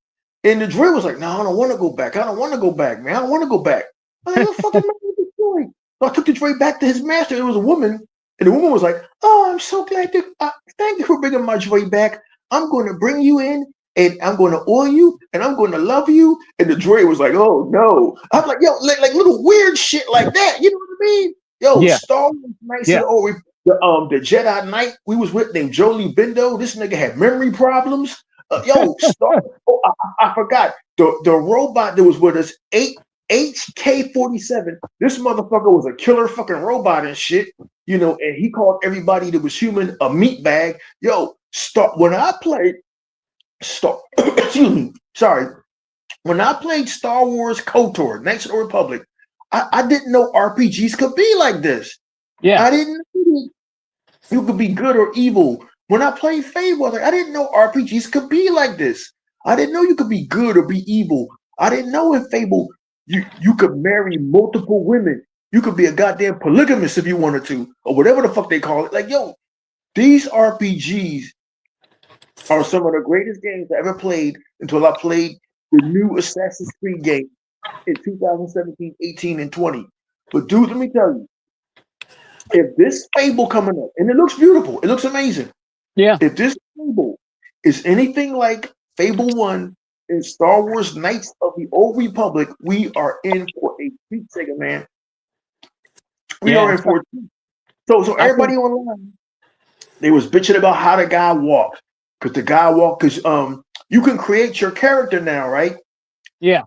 And the droid was like, "No, I don't want to go back. I don't want to go back, man. I don't want to go back." I was like, "What the fuck am I with this droid?" So I took the droid back to his master. It was a woman, and the woman was like, "Oh, I'm so glad to thank you for bringing my droid back. I'm going to bring you in, and I'm going to oil you, and I'm going to love you." And the droid was like, "Oh no!" I'm like, "Yo, like little weird shit like that." You know what I mean? Yo,
Yeah.
Star Wars Knights
Yeah.
of the Old the Jedi Knight we was with named Jolie Bindo. This nigga had memory problems. I forgot the robot that was with us, HK-47. This motherfucker was a killer fucking robot and shit, you know. And he called everybody that was human a meat bag. Yo, when I played excuse me, sorry. When I played Star Wars KOTOR, Knights of the Republic, I didn't know RPGs could be like this.
Yeah.
I didn't know you could be good or evil. When I played Fable, I didn't know RPGs could be like this. I didn't know you could be good or be evil. I didn't know in Fable you could marry multiple women. You could be a goddamn polygamist if you wanted to, or whatever the fuck they call it. Like, yo, these RPGs are some of the greatest games I ever played until I played the new Assassin's Creed game in 2017, 18, and 20. But dude, let me tell you, if this Fable coming up, and it looks beautiful, it looks amazing.
Yeah.
If this Fable is anything like Fable 1 and Star Wars Knights of the Old Republic, we are in for a treat, Sega Man. We
Yeah.
are in 14. So
I think
everybody online, they was bitching about how the guy walked. Because the guy walked, because you can create your character now, right?
yeah.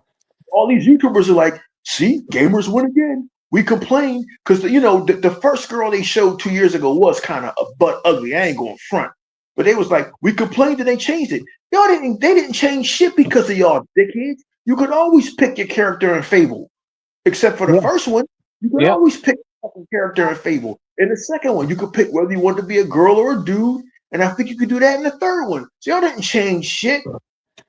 All these YouTubers are like, see, gamers win again. We complain because the first girl they showed 2 years ago was kind of a butt ugly. I ain't going front, but they was like, we complained and they changed it. They didn't change shit because of y'all dickheads. You could always pick your character in Fable, except for the
Yeah.
first one. You could
Yep.
always pick a fucking character in Fable. In the second one, you could pick whether you want to be a girl or a dude, and I think you could do that in the third one. So y'all didn't change shit.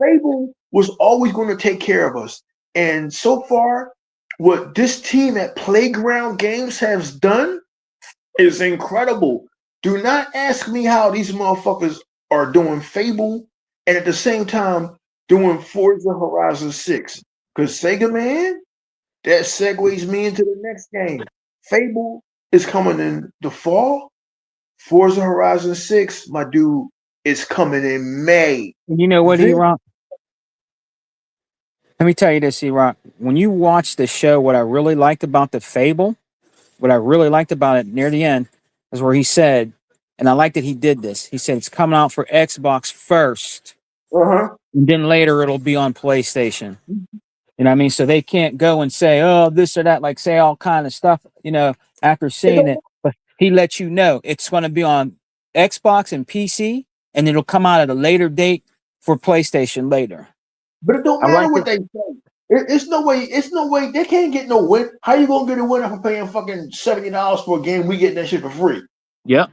Fable was always going to take care of us. And so far, what this team at Playground Games has done is incredible. Do not ask me how these motherfuckers are doing Fable and at the same time doing Forza Horizon 6. Because Sega Man, that segues me into the next game. Fable is coming in the fall. Forza Horizon 6, my dude, is coming in May.
You know what,
This
E-Rock? Let me tell you this, E-Rock. When you watch the show, what I really liked about the Fable, what I really liked about it near the end is where he said, and I like that he did this. He said it's coming out for Xbox first,
uh-huh.
and then later it'll be on PlayStation. You know what I mean? So they can't go and say, oh, this or that, like say all kind of stuff, after seeing it. But he let you know it's going to be on Xbox and PC, and it'll come out at a later date for PlayStation later.
But it don't
I
matter
like
what
it.
they say. It's no way. It's no way they can't get no win. How you gonna get a win for paying fucking $70 for a game? We get that shit for free.
Yep.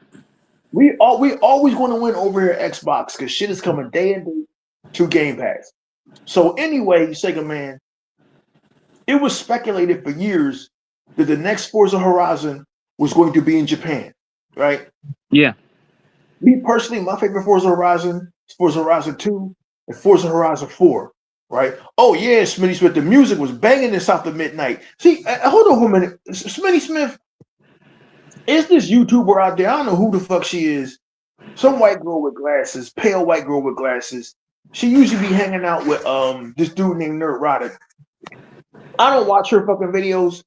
We always going to win over here at Xbox because shit is coming day and day to Game Pass. So anyway, Sega Man, it was speculated for years that the next Forza Horizon was going to be in Japan, right?
Yeah.
Me personally, my favorite Forza Horizon is Forza Horizon 2 and Forza Horizon 4, right? Oh, yeah, Smitty Smith, the music was banging in South of Midnight. See, hold on for a minute. Smitty Smith, is this YouTuber out there? I don't know who the fuck she is. Some white girl with glasses, pale white girl with glasses. She usually be hanging out with this dude named Nerd Roddick. I don't watch her fucking videos.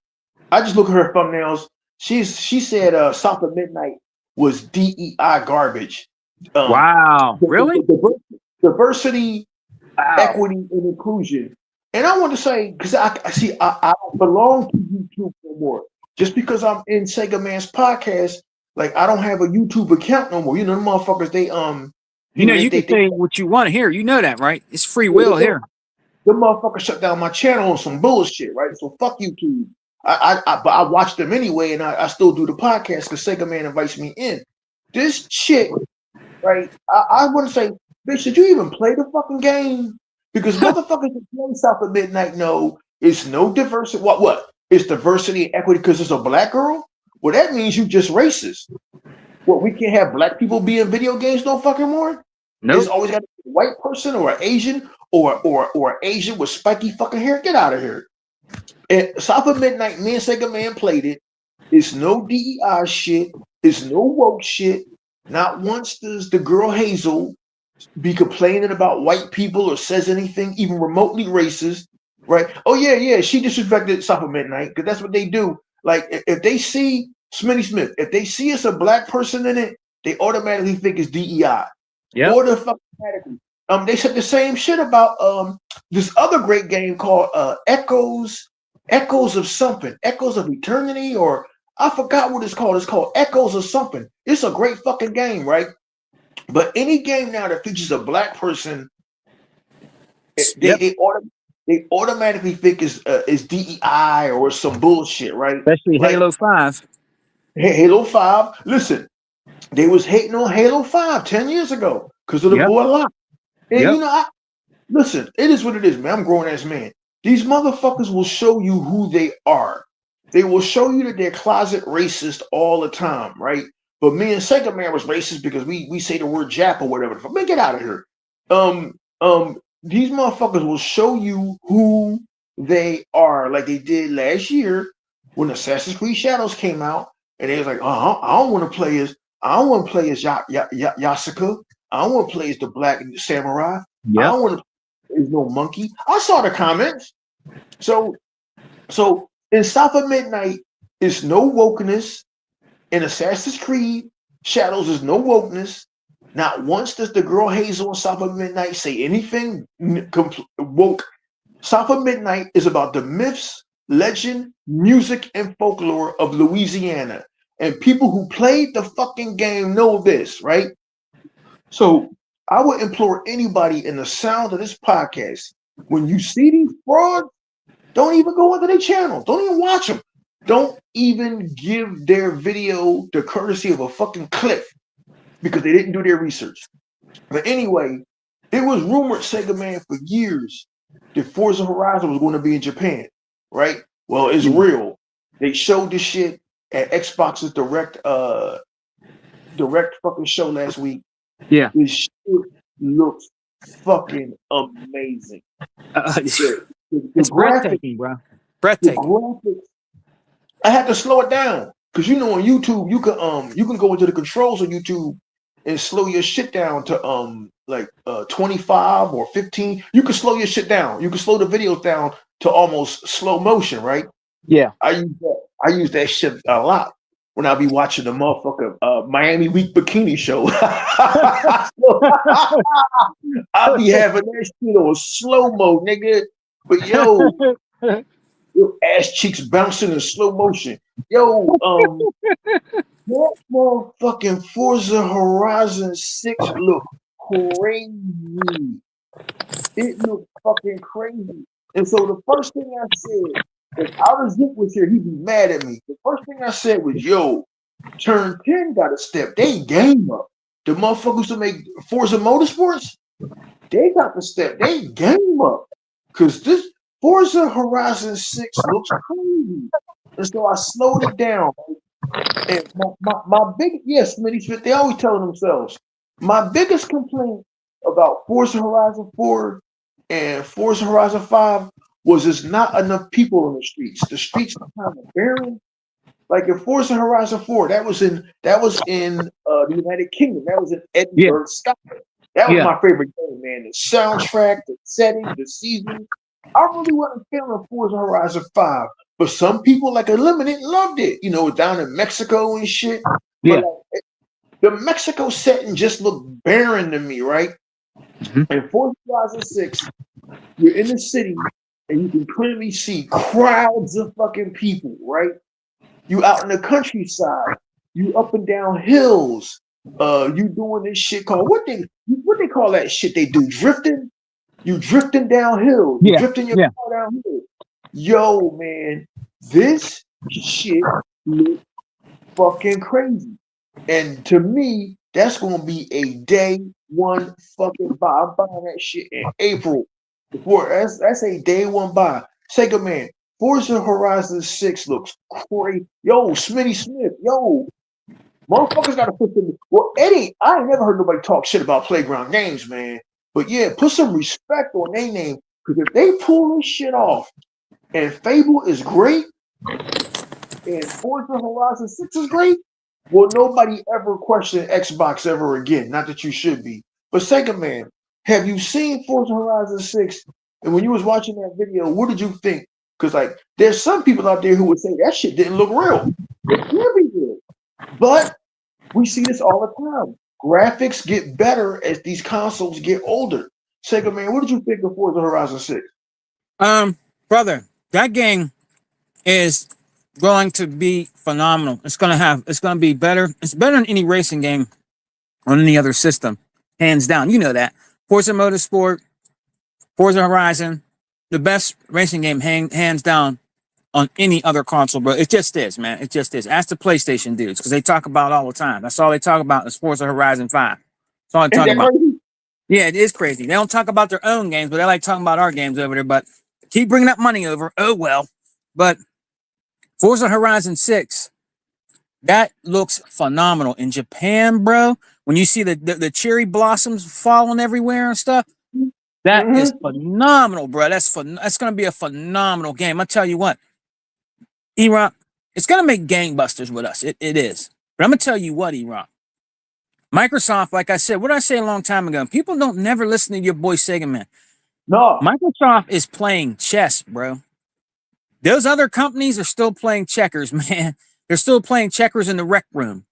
I just look at her thumbnails. She said South of Midnight was DEI garbage.
Wow. Really?
Diversity,
Wow.
equity, and inclusion. And I want to say, because I don't belong to YouTube no more. Just because I'm in Sega Man's podcast, like I don't have a YouTube account no more. You know, the motherfuckers, they
You can say what you want to hear. You know that, right? It's free will here.
the motherfucker shut down my channel on some bullshit, right? So fuck YouTube. But I watch them anyway, and I still do the podcast because Sega Man invites me in. This chick, right? I want to say, bitch, did you even play the fucking game? Because motherfuckers that play South of Midnight know it's no diversity. What? It's diversity and equity because it's a black girl? Well, that means you just racist. What, we can't have black people be in video games no fucking more?
Nope.
It's always got to be a white person or an Asian or Asian with spiky fucking hair. Get out of here. And South of Midnight, me and Sega Man played it. It's no DEI shit. It's no woke shit. Not once does the girl Hazel be complaining about white people or says anything even remotely racist, right? Oh yeah, she disrespected South of Midnight because that's what they do. Like if they see Smitty Smith, if they see us a black person in it, they automatically think it's DEI.
Yeah.
Automatically. They said the same shit about this other great game called Echoes of something, Echoes of Eternity, or I forgot what it's called. It's called Echoes of something. It's a great fucking game, right? But any game now that features a black person, they automatically think is DEI or some bullshit, right?
Especially
like,
Halo 5.
Halo 5. Listen, they was hating on Halo 5 10 years ago because of the boy Locke. And you know, listen, it is what it is, man. I'm a grown ass man. These motherfuckers will show you who they are. They will show you that they're closet racist all the time, right? But me and Sega Man was racist because we say the word Jap or whatever. Man, get out of here. These motherfuckers will show you who they are, like they did last year when Assassin's Creed Shadows came out, and they was like, "Oh, I don't want to play as Yasuka. I don't want to play as the black samurai. I don't want to play as no monkey." I saw the comments. So in South of Midnight, It's no wokeness. In Assassin's Creed Shadows, there's no wokeness. Not once does the girl Hazel on South of Midnight say anything woke. South of Midnight is about the myths, legend, music, and folklore of Louisiana. And people who played the fucking game know this, right? So I would implore anybody in the sound of this podcast, when you see these frauds, don't even go into their channels. Don't even watch them. Don't even give their video the courtesy of a fucking click because they didn't do their research. But anyway, it was rumored, Sega Man, for years that Forza Horizon was going to be in Japan, right? Well, it's real. They showed this shit at Xbox's direct fucking show last week.
Yeah.
This shit looks fucking amazing.
It's breathtaking, bro. Breathtaking.
I had to slow it down because you know on YouTube you can go into the controls on YouTube and slow your shit down to 25 or 15. You can slow your shit down. You can slow the videos down to almost slow motion, right?
Yeah.
I use that shit a lot when I be watching the motherfucker Miami Week Bikini Show. I'll be having that shit on slow mo, nigga. But yo, your ass cheeks bouncing in slow motion. Yo, that motherfucking Forza Horizon 6 look crazy. It looked fucking crazy. And so the first thing I said, if Outer Zip was here, he'd be mad at me. The first thing I said was, yo, Turn 10 got to step they game up. The motherfuckers who make Forza Motorsports, they got to step they game up. Because this Forza Horizon 6 looks crazy. And so I slowed it down. And my big, yes, Smitty Smith, they always telling themselves, my biggest complaint about Forza Horizon 4 and Forza Horizon 5 was there's not enough people in the streets. The streets are kind of barren. Like in Forza Horizon 4, that was in the United Kingdom. That was in Edinburgh, Scotland. That was my favorite game, man. The soundtrack, the setting, the season. I really wasn't feeling Forza Horizon 5. But some people, like Eliminate, loved it. You know, down in Mexico and shit.
Yeah.
But like, the Mexico setting just looked barren to me, right? Mm-hmm. And Forza Horizon 6, you're in the city and you can clearly see crowds of fucking people, right? You out in the countryside, you up and down hills, you doing this shit called what they call that shit they do, drifting. You drifting downhill, you drifting your car downhill. Yo, man, this shit looks fucking crazy. And to me, that's gonna be a day one fucking buy. I'm buying that shit in April. Before that's a day one buy. Sega Man, Forza Horizon 6 looks crazy. Yo, Smitty Smith, yo, motherfuckers gotta put them. Well, Eddie, I ain't never heard nobody talk shit about Playground Games, man. But yeah, put some respect on their name. Because if they pull this shit off and Fable is great and Forza Horizon 6 is great, will nobody ever question Xbox ever again? Not that you should be. But Sega Man, have you seen Forza Horizon 6? And when you was watching that video, what did you think? Because like there's some people out there who would say that shit didn't look real. It can be real. But we see this all the time. Graphics get better as these consoles get older. Sega Man, what did you think of Forza Horizon 6?
Brother, that game is going to be phenomenal. It's gonna be better. It's better than any racing game on any other system, hands down. You know that. Forza Motorsport, Forza Horizon, the best racing game hands down on any other console, bro. It just is, man. It just is. Ask the PlayStation dudes, because they talk about it all the time. That's all they talk about is Forza Horizon 5. That's all they talk about. Crazy? Yeah, it is crazy. They don't talk about their own games, but they like talking about our games over there. But keep bringing that money over. Oh, well. But Forza Horizon 6, that looks phenomenal. In Japan, bro, when you see the cherry blossoms falling everywhere and stuff, that is phenomenal, bro. That's going to be a phenomenal game. I'll tell you what. E-Rock, it's going to make gangbusters with us. It is. But I'm going to tell you what, E-Rock. Microsoft, like I said, what did I say a long time ago? People don't never listen to your boy Sega Man.
No.
Microsoft is playing chess, bro. Those other companies are still playing checkers, man. They're still playing checkers in the rec room.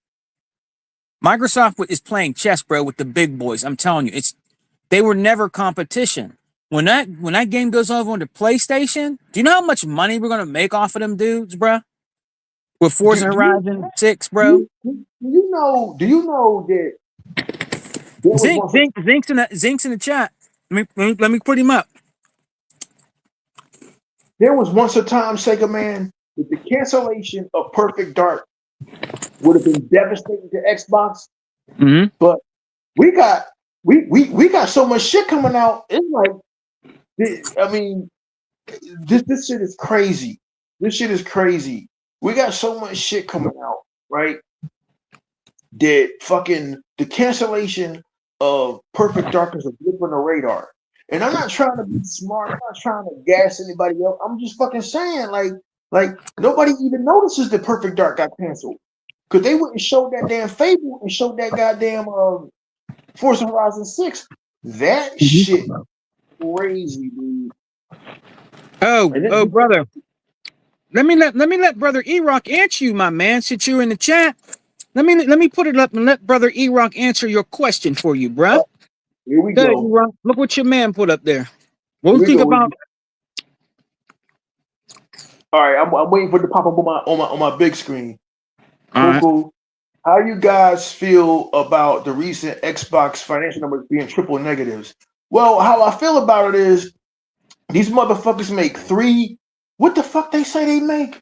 Microsoft is playing chess, bro, with the big boys. I'm telling you, they were never competition. When that game goes over on the PlayStation, do you know how much money we're gonna make off of them dudes, bro? With Forza Horizon 6, bro.
Do you know that there was
Zink's in the chat. Let me put him up.
There was once a time, Sega man, that the cancellation of Perfect Dark would have been devastating to Xbox.
Mm-hmm.
But we got so much shit coming out. It's like, I mean, this shit is crazy. This shit is crazy. We got so much shit coming out, right? That fucking the cancellation of Perfect Dark is a blip on the radar. And I'm not trying to be smart. I'm not trying to gas anybody else. I'm just fucking saying, like nobody even notices that Perfect Dark got canceled. Because they wouldn't show that damn Fable and show that goddamn Forza Horizon 6. That shit crazy, dude.
Oh, brother. Let me let Brother E-Rock answer you, my man, since you're in the chat. Let me put it up and let Brother E-Rock answer your question for you, bro.
Here we go.
E-Rock, look what your man put up there. What do you think about?
All right, I'm waiting for it to pop up on my big screen.
Cool.
How you guys feel about the recent Xbox financial numbers being triple negatives? Well, how I feel about it is these motherfuckers make what the fuck they say they make?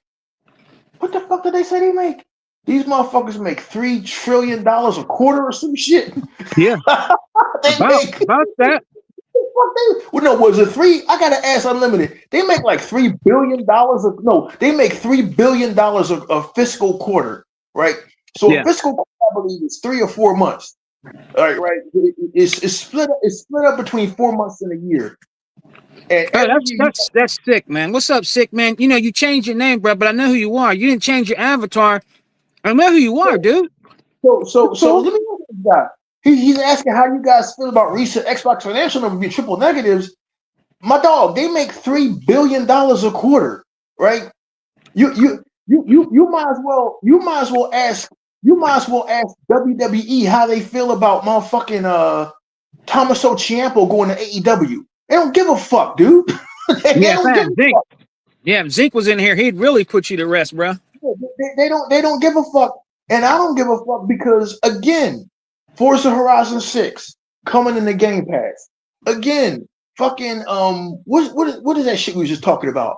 What the fuck did they say they make? These motherfuckers make $3 trillion a quarter or some shit.
Yeah. about that.
Well, no, was it three? I gotta ask Unlimited. They make like $3 billion they make $3 billion of fiscal quarter, right? So a fiscal quarter, I believe, is 3 or 4 months. All right. It's split up between 4 months and a year. And
that's sick, man. What's up, sick man? You know, you changed your name, bro, but I know who you are. You didn't change your avatar. I know who you are, dude.
So let me ask this guy. He's asking how you guys feel about recent Xbox financial numbers being triple negatives. My dog, they make $3 billion a quarter, right? You might as well ask WWE how they feel about motherfucking Tommaso Ciampa going to AEW. They don't give a fuck, dude.
Zink was in here. He'd really put you to rest, bro.
They don't give a fuck, and I don't give a fuck because again, Forza Horizon 6 coming in the Game Pass again. Fucking what is that shit we was just talking about?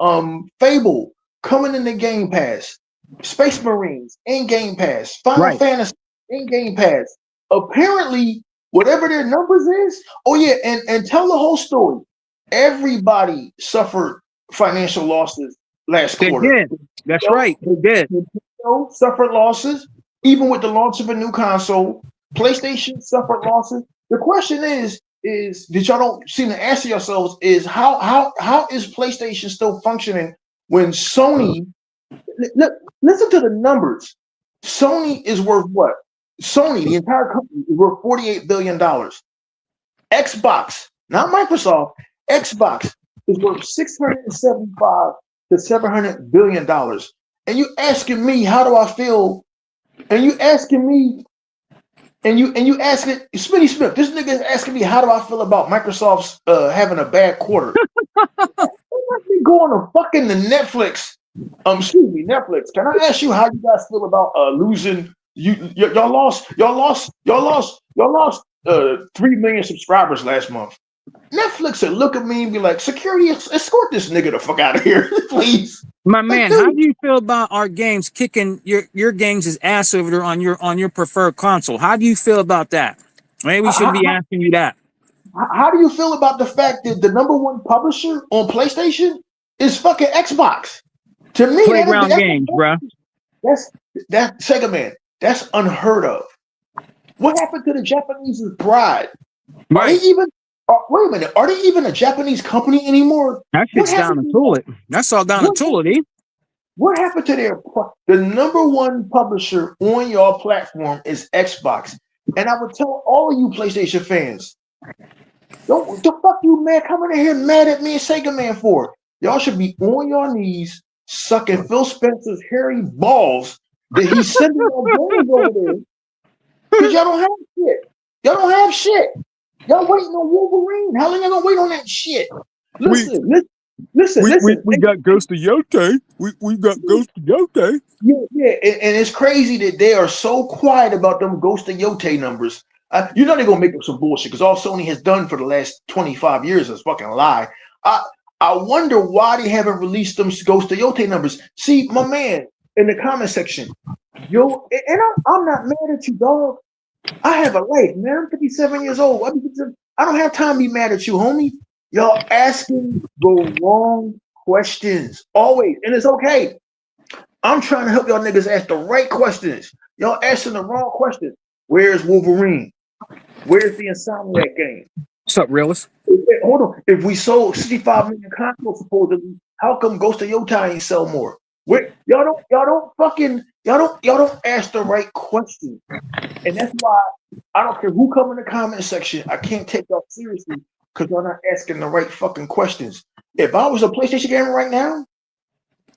Fable coming in the Game Pass, Space Marines in Game Pass, Final Fantasy in Game Pass. Apparently, whatever their numbers is, and tell the whole story. Everybody suffered financial losses last quarter.
That's right. They did.
Nintendo suffered losses, even with the launch of a new console. PlayStation suffered losses. The question is that y'all don't seem to answer yourselves is how is PlayStation still functioning when Sony? Listen to the numbers. Sony is worth what? Sony, the entire company, is worth $48 billion. Xbox, not Microsoft. Xbox is worth $675 to $700 billion. And you asking me how do I feel? And you asking me, and you asking Smitty Smith, this nigga is asking me how do I feel about Microsoft's having a bad quarter? They must be going to fucking the Netflix. Excuse me, Netflix. Can I ask you how you guys feel about losing? Y'all lost 3 million subscribers last month. Netflix would look at me and be like, security, escort this nigga the fuck out of here, please.
My man, how do you feel about our games kicking your games' ass over there on your preferred console? How do you feel about that? Maybe we should be asking you that.
How do you feel about the fact that the number one publisher on PlayStation is fucking Xbox? To me,
Playground Games, bro.
That's Sega man. That's unheard of. What happened to the Japanese Bride?
Right.
Wait a minute. Are they even a Japanese company anymore?
That shit's down the toilet. That's all down the toilet, eh?
What happened to the number one publisher on your platform is Xbox. And I would tell all of you PlayStation fans, the fuck you man coming in here mad at me and Sega Man for? Y'all should be on your knees sucking Phil Spencer's hairy balls that he's sending our games over there because y'all don't have shit. Y'all don't have shit. Y'all waiting on Wolverine. How long y'all gonna wait on that shit? Listen.
We got Ghost of Yote. We got Ghost of Yote.
Yeah, and it's crazy that they are so quiet about them Ghost of Yote numbers. You know they're gonna make up some bullshit because all Sony has done for the last 25 years is fucking lie. I wonder why they haven't released them Ghost of Yote numbers. See, my man in the comment section, and I'm not mad at you, dog. I have a life, man. I'm 57 years old. I don't have time to be mad at you, homie. Y'all asking the wrong questions always, and it's okay. I'm trying to help y'all niggas ask the right questions. Y'all asking the wrong questions. Where's Wolverine? Where's the Insomniac game?
What's up, realist?
Hold on. If we sold 65 million consoles supposedly, how come Ghost of Yotai ain't sell more? Y'all don't ask the right questions. And that's why I don't care who come in the comment section. I can't take y'all seriously because y'all not asking the right fucking questions. If I was a PlayStation gamer right now,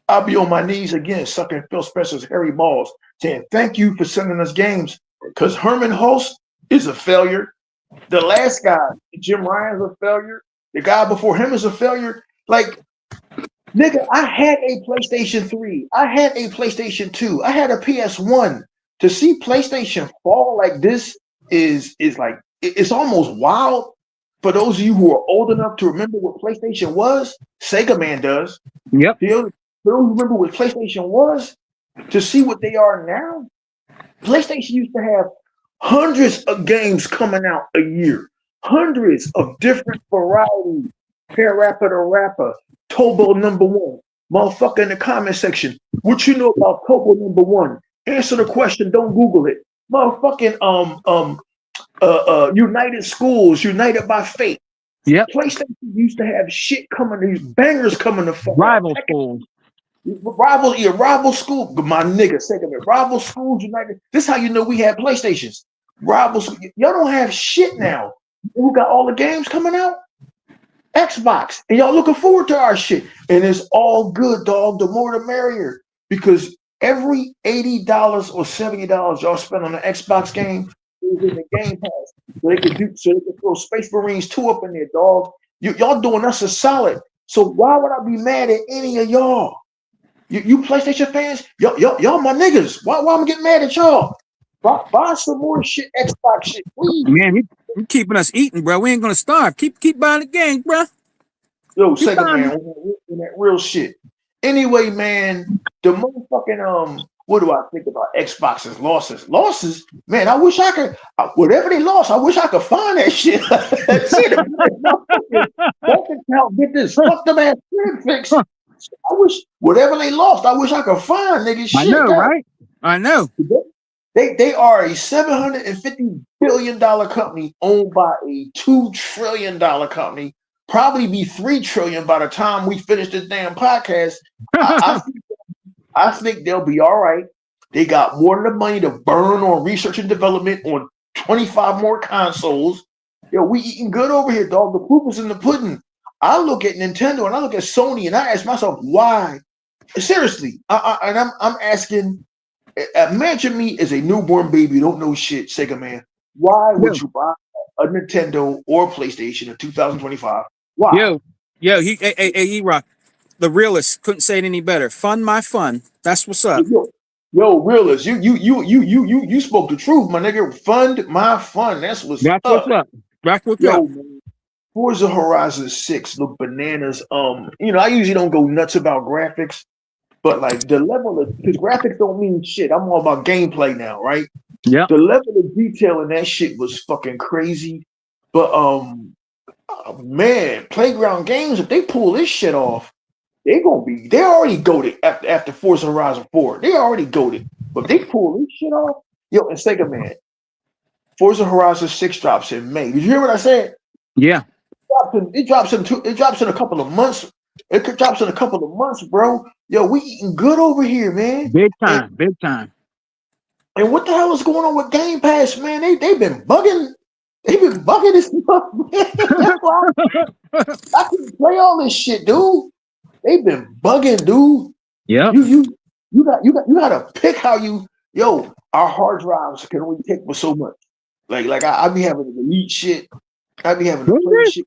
I'll be on my knees again, sucking Phil Spencer's hairy balls, saying thank you for sending us games. Because Herman Hulst is a failure. The last guy, Jim Ryan's a failure. The guy before him is a failure. Like, nigga, I had a PlayStation 3. I had a PlayStation 2. I had a PS1. To see PlayStation fall like this is like, it's almost wild. For those of you who are old enough to remember what PlayStation was, Sega Man does.
Yep.
For those who remember what PlayStation was, to see what they are now, PlayStation used to have hundreds of games coming out a year. Hundreds of different varieties. Parappa the Rapper, Tobo #1. Motherfucker in the comment section, what you know about Tobo #1? Answer the question, don't Google it. Motherfucking United Schools, United by Fate.
Yep.
PlayStation used to have shit coming, these bangers coming to fuck
Rival schools.
Rival School, my nigga, second it. Rival Schools United. This is how you know we had PlayStations. Y'all don't have shit now. We got all the games coming out. Xbox, and y'all looking forward to our shit, and it's all good, dog. The more the merrier, because every $80 or $70 y'all spend on an Xbox game is in the Game Pass, so they can throw Space Marines 2 up in there, dog. Y'all doing us a solid. So why would I be mad at any of y'all? You PlayStation fans, y'all my niggas. Why am I getting mad at y'all? Buy some more shit, Xbox shit, please.
Man, you keeping us eating, bro. We ain't gonna starve. Keep buying the game, bro.
Yo, Sega Man, on that real shit. Anyway, man, the motherfucking what do I think about Xbox's losses? Losses, man. I wish I could. Whatever they lost, I wish I could find that shit. Get this fucked up ass thing fixed. I wish whatever they lost, I wish I could find nigga shit.
I know, right? I know.
They are a $750 billion company owned by a $2 trillion company. Probably be $3 trillion by the time we finish this damn podcast. I think they'll be all right. They got more than the money to burn on research and development on 25 more consoles. Yo, we eating good over here, dog. The proof is in the pudding. I look at Nintendo and I look at Sony and I ask myself, why? Seriously, I'm asking. Imagine me as a newborn baby, don't know shit, Sega Man. Why would you buy a Nintendo or PlayStation in 2025? Why?
Yo, he rock. The realist couldn't say it any better. Fund my fun. That's what's up.
Yo, realist, you spoke the truth, my nigga. Fund my fun. That's what's up.
What's up. That's what's up.
Man, Forza Horizon 6 look bananas. I usually don't go nuts about graphics. But like the level of, because graphics don't mean shit. I'm all about gameplay now, right?
Yeah.
The level of detail in that shit was fucking crazy. But man, Playground Games, if they pull this shit off, they're already goated after Forza Horizon 4. They already goated. But if they pull this shit off, yo, and Sega Man, Forza Horizon 6 drops in May. Did you hear what I said?
Yeah.
It drops in a couple of months. It drops in a couple of months, bro. Yo, we eating good over here, man.
Big time.
And what the hell is going on with Game Pass, man? They've been bugging. They've been bugging this stuff, man. That's why I couldn't play all this shit, dude. They've been bugging, dude.
Yeah.
You got to pick how you. Yo, our hard drives can only take for so much. Like I be having to delete shit. I be having to play shit.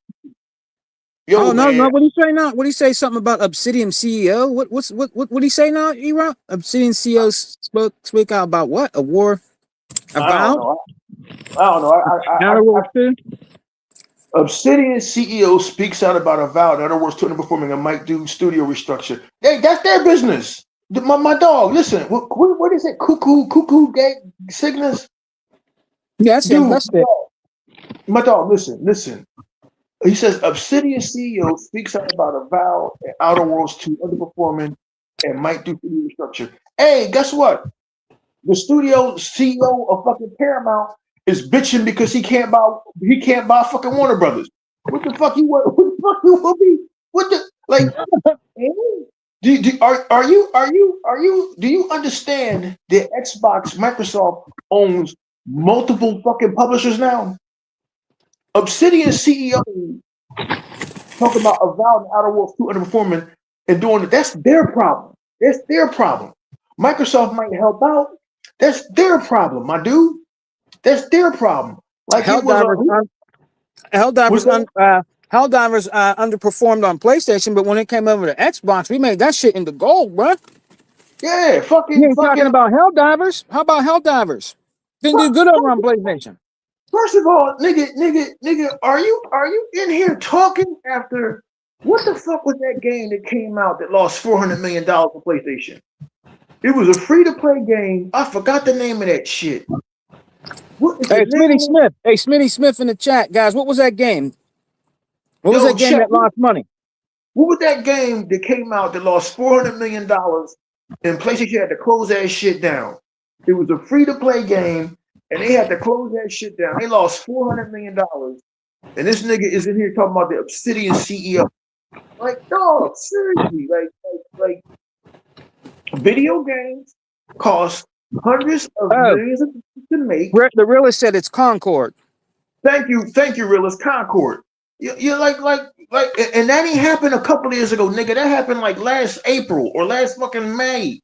Yo,
Oh no,
man.
what do you say now? What do you say? Something about Obsidian CEO? What do you say now, E-Rock? Obsidian CEO speak out about what? A war?
I don't
About?
know. I don't know.
Outer Worlds 2?
Obsidian CEO speaks out about a vow, in other words, to underperforming and might do studio restructure. Hey, that's their business. My dog, listen, what is it? Cuckoo gay sickness?
Yeah, that's him.
Dude,
That's it.
my dog, listen. He says Obsidian CEO speaks out about a vow in Outer Worlds 2 underperforming and might do studio restructure. Hey, guess what? The studio CEO of fucking Paramount is bitching because he can't buy fucking Warner Brothers. What the fuck you want? What the fuck you want me? What the like? Do you understand that Microsoft owns multiple fucking publishers now? Obsidian CEO talking about Avowed and Outer Worlds 2 underperforming and doing it. That's their problem. That's their problem. Microsoft might help out. That's their problem, my dude. That's their problem. Like
Helldivers underperformed on PlayStation, but when it came over to Xbox, we made that shit into gold, bro.
Yeah,
You
fucking
ain't talking about Helldivers? How about Helldivers? Didn't do good over on PlayStation.
First of all, nigga, are you in here talking after what the fuck was that game that came out that lost $400 million for PlayStation? It was a free-to-play game. I forgot the name of that shit. What is
Hey,
the name?
Smitty Smith. Hey, Smitty Smith in the chat, guys. What was that game? What was that game that lost money?
What was that game that came out that lost $400 million and PlayStation had to close that shit down? It was a free-to-play game and they had to close that shit down. They lost $400 million. And this nigga is in here talking about the Obsidian CEO. Like, dog, seriously. Like video games cost hundreds of millions of dollars to make.
The realist said it's Concord.
Thank you, realist. Concord. You're like, and that ain't happened a couple of years ago, nigga. That happened like last April or last fucking May.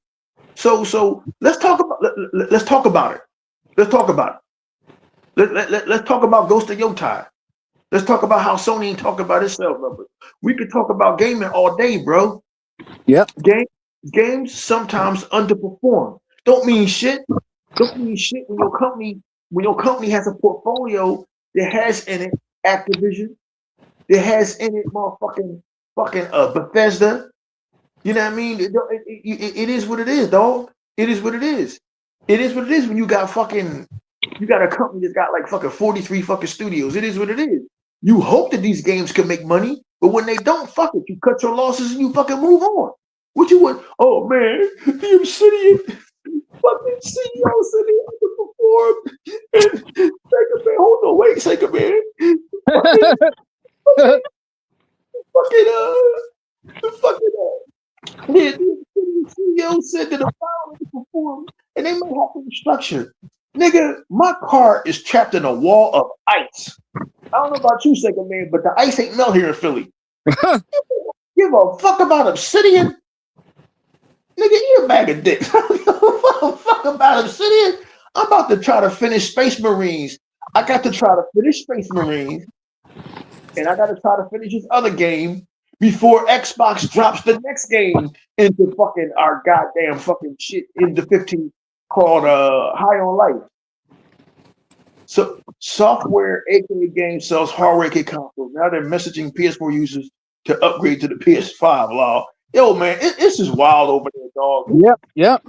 So let's talk about it. Let's talk about it. Let's talk about Ghost of Yotai. Let's talk about how Sony ain't talking about its sales numbers. We could talk about gaming all day, bro.
Yep.
Games sometimes underperform. Don't mean shit. Don't mean shit when your company has a portfolio that has in it Activision, that has in it motherfucking Bethesda. You know what I mean? It is what it is, dog. It is what it is. It is what it is when you got a company that's got like fucking 43 fucking studios. It is what it is. You hope that these games can make money, but when they don't, fuck it. You cut your losses and you fucking move on. What you want? Oh man, the Obsidian fucking CEO said he underperformed. And Sega Man, hold on, wait, Sega Man. The CEO said that the file underperformed and they might have to restructure. Nigga, my car is trapped in a wall of ice. I don't know about you, Sega Man, but the ice ain't melt here in Philly. Give a fuck about Obsidian? Nigga, you a bag of dicks. I don't give a fuck about Obsidian. I'm about to try to finish Space Marines. I got to try to finish Space Marines. And I got to try to finish this other game before Xbox drops the next game into fucking our goddamn fucking shit into 15 called High on Life. So software, aka game, sells hardware, aka console. Now they're messaging PS4 users to upgrade to the PS5 law. Yo, man, it's just wild over there, dog.
Yep.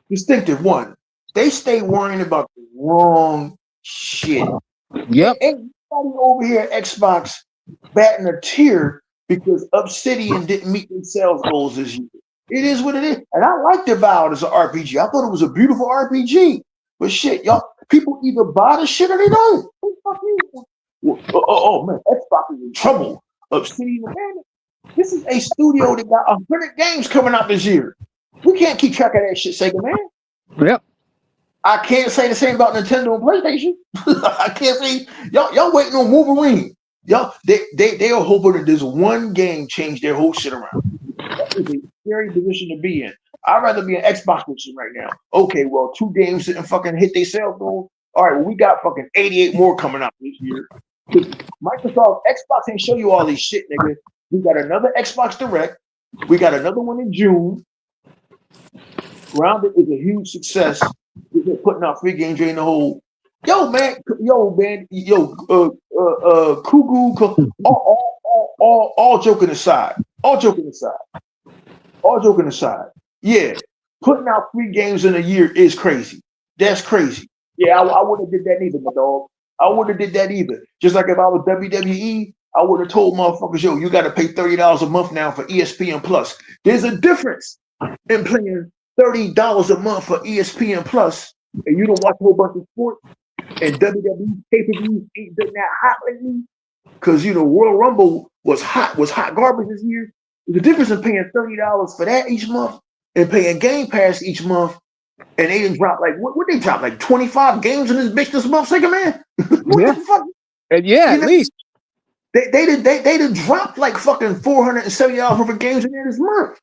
Distinctive one. They stay worrying about the wrong shit.
Yep.
Ain't nobody over here at Xbox batting a tear because Obsidian didn't meet their sales goals this year. It is what it is. And I liked Avowed as an RPG. I thought it was a beautiful RPG. But shit, y'all, people either buy the shit or they don't. Fuck you. Oh man, Xbox is in trouble. Obsidian, man, this is a studio that got 100 games coming out this year. We can't keep track of that shit, Sega, man.
Yep.
I can't say the same about Nintendo and PlayStation. I can't say y'all waiting on Wolverine. Y'all they are hoping that this one game change their whole shit around. That is a scary position to be in. I'd rather be an Xbox position right now. Okay, well, 2 games didn't fucking hit their sales goal. All right, well, we got fucking 88 more coming out this year. Microsoft, Xbox ain't show you all these shit, nigga. We got another Xbox Direct. We got another one in June. Grounded is a huge success. They're putting out free games during the whole. Yo, man, Kugu, all joking aside. Yeah, putting out free games in a year is crazy. That's crazy. Yeah, I wouldn't have did that either, my dog. I wouldn't have did that either. Just like if I was WWE, I would have told motherfuckers, yo, you got to pay $30 a month now for ESPN Plus. There's a difference in paying $30 a month for ESPN Plus, and you don't watch a whole bunch of sports, and WWE pay-per-views ain't been that hot lately, because Royal Rumble was hot garbage this year. The difference in paying $30 for that each month and paying Game Pass each month, and they didn't drop what they drop, like 25 games in this bitch this month, second man. What the fuck?
At least
they did drop like fucking $470 worth of games in there this month.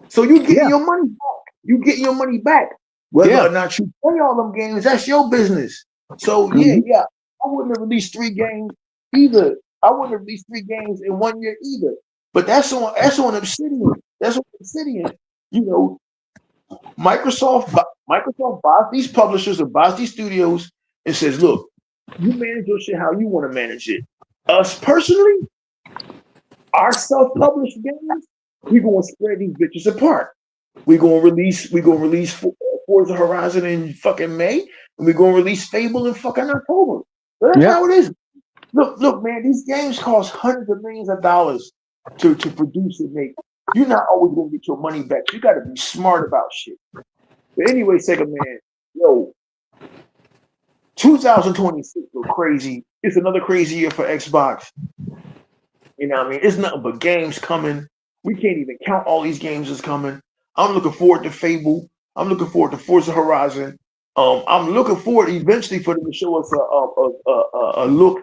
So you getting your money back. You getting your money back. Whether or not you play all them games, that's your business. So I wouldn't have released 3 games either. I wouldn't have released 3 games in 1 year either. But that's on Obsidian. That's on Obsidian. Microsoft buys these publishers or buys these studios and says, look, you manage your shit how you want to manage it. Us personally, our self-published games, we're gonna spread these bitches apart. We're gonna release Forza Horizon in fucking May, and we're gonna release Fable in fucking October. But that's how it is. Look, man, these games cost hundreds of millions of dollars to produce and make. You're not always gonna get your money back. You gotta be smart about shit. But anyway, Sega man, 2026 was crazy. It's another crazy year for Xbox. You know what I mean? It's nothing but games coming. We can't even count all these games that's coming. I'm looking forward to Fable. I'm looking forward to Forza Horizon. I'm looking forward eventually for them to show us a look.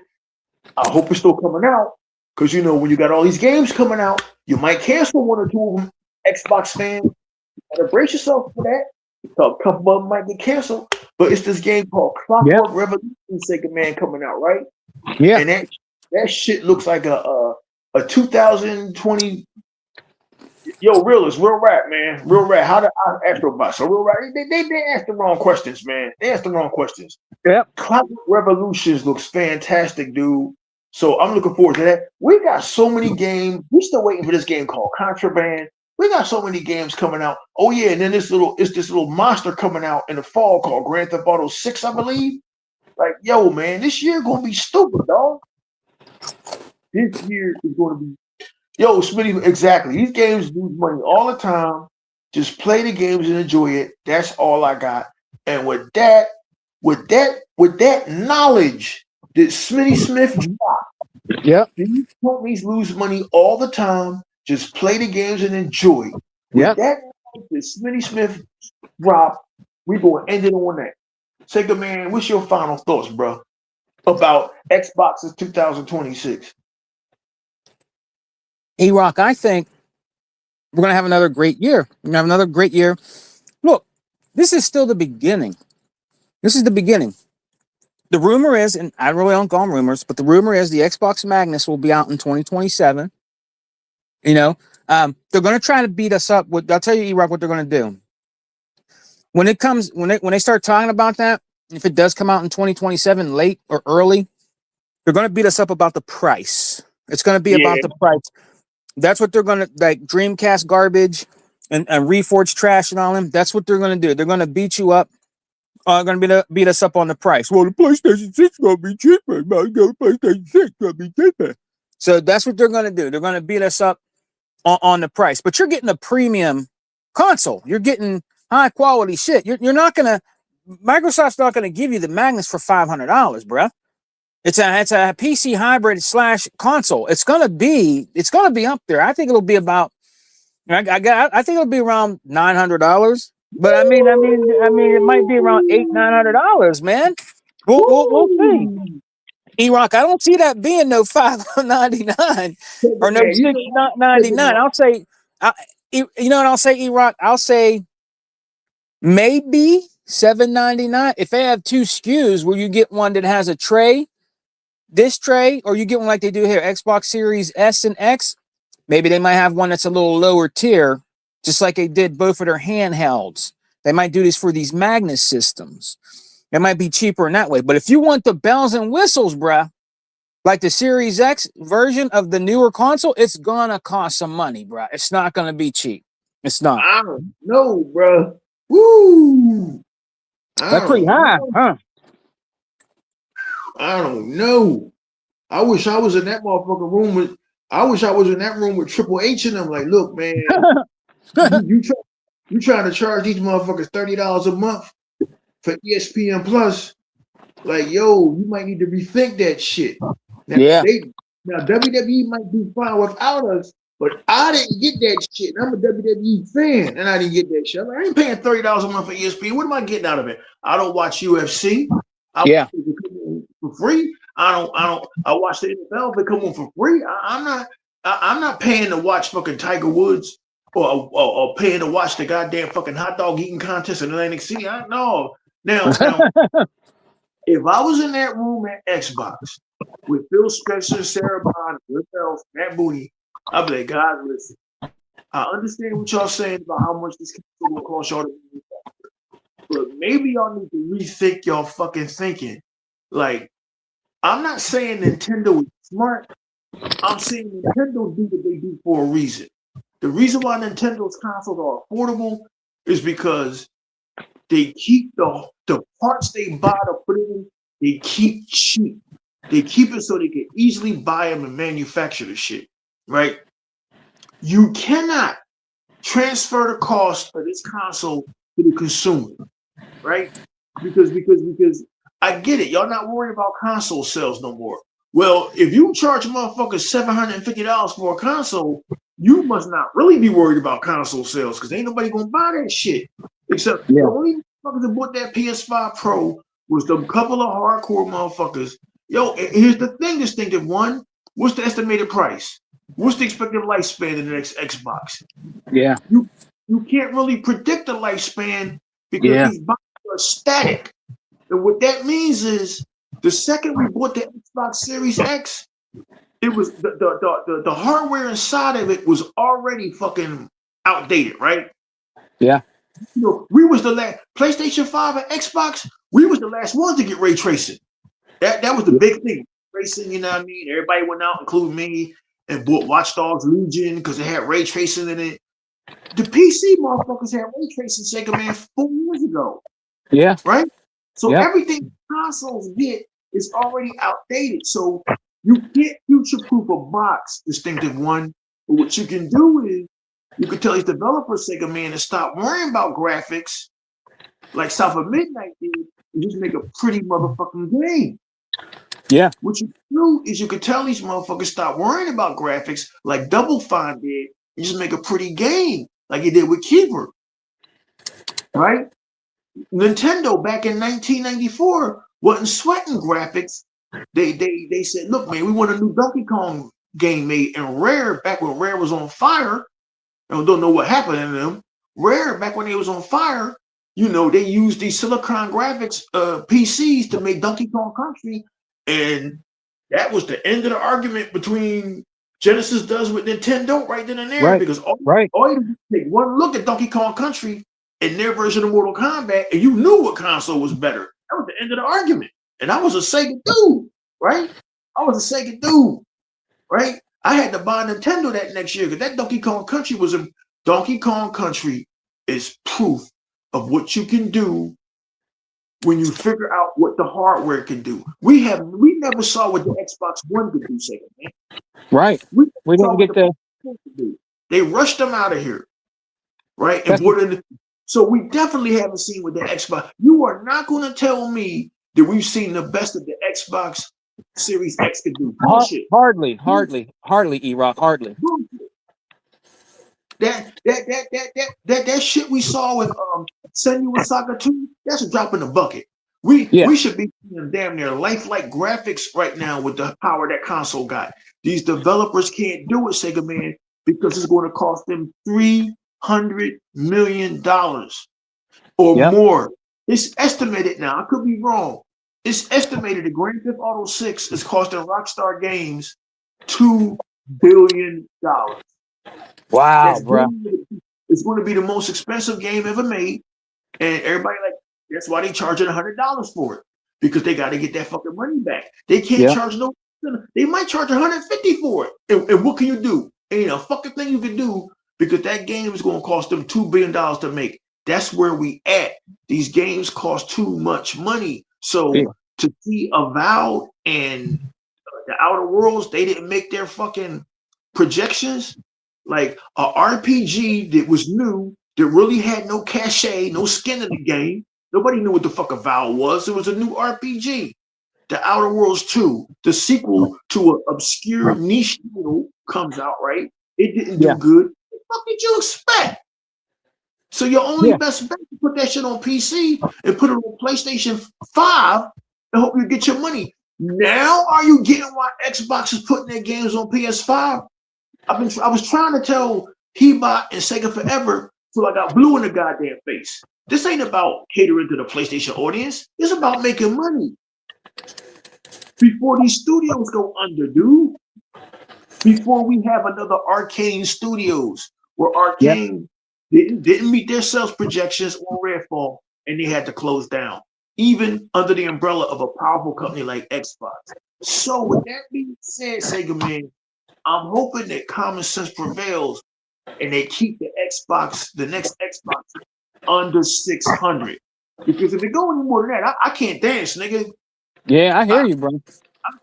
I hope it's still coming out, because when you got all these games coming out, you might cancel 1 or 2 of them. Xbox fans, you gotta brace yourself for that. A couple of them might get canceled, but it's this game called Clockwork Revolution, Sega man, coming out, right?
Yeah,
and that shit looks like a 2020. Yo, realist, real rap, man, real rap. How did Astrobot? So real rap. They asked the wrong questions, man. They asked the wrong questions.
Yep.
Clockwork Revolutions looks fantastic, dude. So I'm looking forward to that. We got so many games. We're still waiting for this game called Contraband. We got so many games coming out. Oh yeah, and then this little monster coming out in the fall called Grand Theft Auto 6, I believe. Like, yo, man, this year gonna be stupid, dog. This year is gonna be, yo, Smitty, exactly. These games lose money all the time. Just play the games and enjoy it. That's all I got. And with that knowledge that Smitty Smith dropped, these companies lose money all the time. Just play the games and enjoy. With that knowledge that Smitty Smith dropped, we're going to end it on that. Sega man, what's your final thoughts, bro, about Xbox's 2026?
E-Rock, I think we're going to have another great year. We're going to have another great year. Look, this is still the beginning. This is the beginning. The rumor is, and I really don't call them rumors, but the rumor is the Xbox Magnus will be out in 2027. They're going to try to beat us up. I'll tell you, E-Rock, what they're going to do. When they start talking about that, if it does come out in 2027, late or early, they're going to beat us up about the price. It's going to be about the price. That's what they're going to, like Dreamcast garbage and Reforged trash and all them. That's what they're going to do. They're going to beat you up. Going to beat us up on the price. Well, the PlayStation 6 is going to be cheaper. The PlayStation 6 is going to be cheaper. So that's what they're going to do. They're going to beat us up on the price. But you're getting a premium console. You're getting high quality shit. You're not going to, Microsoft's not going to give you the Magnus for $500, bruh. It's a PC hybrid / console. It's gonna be up there. I think it'll be about. I think it'll be around $900. But I mean, it might be around $900, man. We'll see. E-Rock, I don't see that being no $599 or no $699. I'll say You know what I'll say, E-Rock? I'll say maybe $7.99 if they have two SKUs where you get one that has a tray, this tray, or you get one like they do here, Xbox Series S and X. Maybe they might have one that's a little lower tier, just like they did both of their handhelds. They might do this for these Magnus systems. It might be cheaper in that way. But if you want the bells and whistles, bruh, like the Series X version of the newer console, it's gonna cost some money, bruh. It's not gonna be cheap. It's not.
I don't know, bro. Woo!
That's pretty high, huh?
I don't know. I wish I was in that motherfucking room with. I wish I was in that room with Triple H and them. Like, look, man, you trying to charge these motherfuckers $30 a month for ESPN Plus? Like, yo, you might need to rethink that shit. Now,
Yeah.
Now WWE might be fine without us, but I didn't get that shit. I'm a WWE fan, and I didn't get that shit. I'm like, I ain't paying $30 a month for ESPN. What am I getting out of it? I don't watch UFC.
Yeah.
For free. I watch the NFL if they come on for free. I'm not paying to watch fucking Tiger Woods or paying to watch the goddamn fucking hot dog eating contest in Atlantic City. Now, if I was in that room at Xbox with Phil Spencer, Sarah Bond, yourself, Matt Booty, I'd be like, guys, listen, I understand what y'all saying about how much this will cost y'all to manufacture, but maybe y'all need to rethink y'all fucking thinking. Like, I'm not saying Nintendo is smart. I'm saying Nintendo do what they do for a reason. The reason why Nintendo's consoles are affordable is because they keep the parts they buy to put it in, they keep cheap. They keep it so they can easily buy them and manufacture the shit, right? You cannot transfer the cost of this console to the consumer, right? Because I get it. Y'all not worried about console sales no more. Well, if you charge motherfuckers $750 for a console, you must not really be worried about console sales because ain't nobody gonna buy that shit. Except the only motherfuckers that bought that PS5 Pro was the couple of hardcore motherfuckers. Yo, here's the thing, Distinctive One. What's the estimated price? What's the expected lifespan of the next Xbox?
Yeah.
You can't really predict the lifespan because these boxes are static. And what that means is the second we bought the Xbox Series X, it was the hardware inside of it was already fucking outdated, right?
Yeah.
You know, we was the last PlayStation 5 and Xbox, we was the last ones to get ray tracing. That was the big thing. Tracing, you know what I mean? Everybody went out, including me, and bought Watch Dogs Legion because it had ray tracing in it. The PC motherfuckers had ray tracing Sega Man 4 years ago.
Yeah.
Right? So everything consoles get is already outdated. So you can't future-proof a box, Distinctive One. But what you can do is you can tell these developers, Sega Man, to stop worrying about graphics like South of Midnight did and just make a pretty motherfucking game.
Yeah.
What you do is you can tell these motherfuckers stop worrying about graphics like Double Fine did and just make a pretty game like he did with Keeper. Right? Nintendo back in 1994 wasn't sweating graphics. They said, look, man, we want a new Donkey Kong game made. And Rare, back when Rare was on fire, I don't know what happened to them. Rare, back when they was on fire, you know, they used these Silicon Graphics PCs to make Donkey Kong Country. And that was the end of the argument between Genesis does with Nintendo right then and there.
Right.
Because all you take one look at Donkey Kong Country and their version of Mortal Kombat, and you knew what console was better. That was the end of the argument. And I was a Sega dude, right? I was a Sega dude, right? I had to buy Nintendo that next year because that Donkey Kong Country was a Donkey Kong Country is proof of what you can do when you figure out what the hardware can do. We never saw what the Xbox One could do, Sega man.
Right. We don't get the.
They rushed them out of here, right? And so we definitely haven't seen what the Xbox. You are not going to tell me that we've seen the best of the Xbox Series X could do. Bullshit.
Hardly, E-Rock, hardly.
That shit we saw with Senua Saga 2, that's a drop in the bucket. We should be seeing damn near lifelike graphics right now with the power that console got. These developers can't do it, Sega man. because it's going to cost them $300 million or
Yep.
more. It's estimated now. I could be wrong. It's estimated that Grand Theft Auto 6 is costing Rockstar Games $2 billion.
Wow,
That's
bro.
it's going to be the most expensive game ever made, and everybody like that's why they charging $100 for it because they got to get that fucking money back. They can't
Yeah.
charge no. They might charge $150 for it, and what can you do? Ain't a fucking thing you can do because that game is going to cost them $2 billion to make. That's where we at. These games cost too much money. So
Yeah.
to see Avowed and the Outer Worlds, they didn't make their fucking projections. Like a RPG that was new, that really had no cachet, no skin in the game. Nobody knew what the fuck Avowed was. It was a new RPG. The Outer Worlds 2, the sequel to an obscure niche title comes out, right? It didn't do
Yeah.
good. What the fuck did you expect? So your only
Yeah.
best bet is put that shit on PC and put it on PlayStation 5 and hope you get your money. Now are you getting why Xbox is putting their games on PS5? I was trying to tell Hebot and Sega forever till I got blue in the goddamn face. This ain't about catering to the PlayStation audience. It's about making money. Before these studios go under, dude. Before we have another Arcane Studios where Arcane didn't meet their sales projections on Redfall and they had to close down, even under the umbrella of a powerful company like Xbox. So with that being said, Sega man, I'm hoping that common sense prevails and they keep the next Xbox under 600. Because if it go any more than that, I can't dance, nigga.
Yeah, I hear you, bro.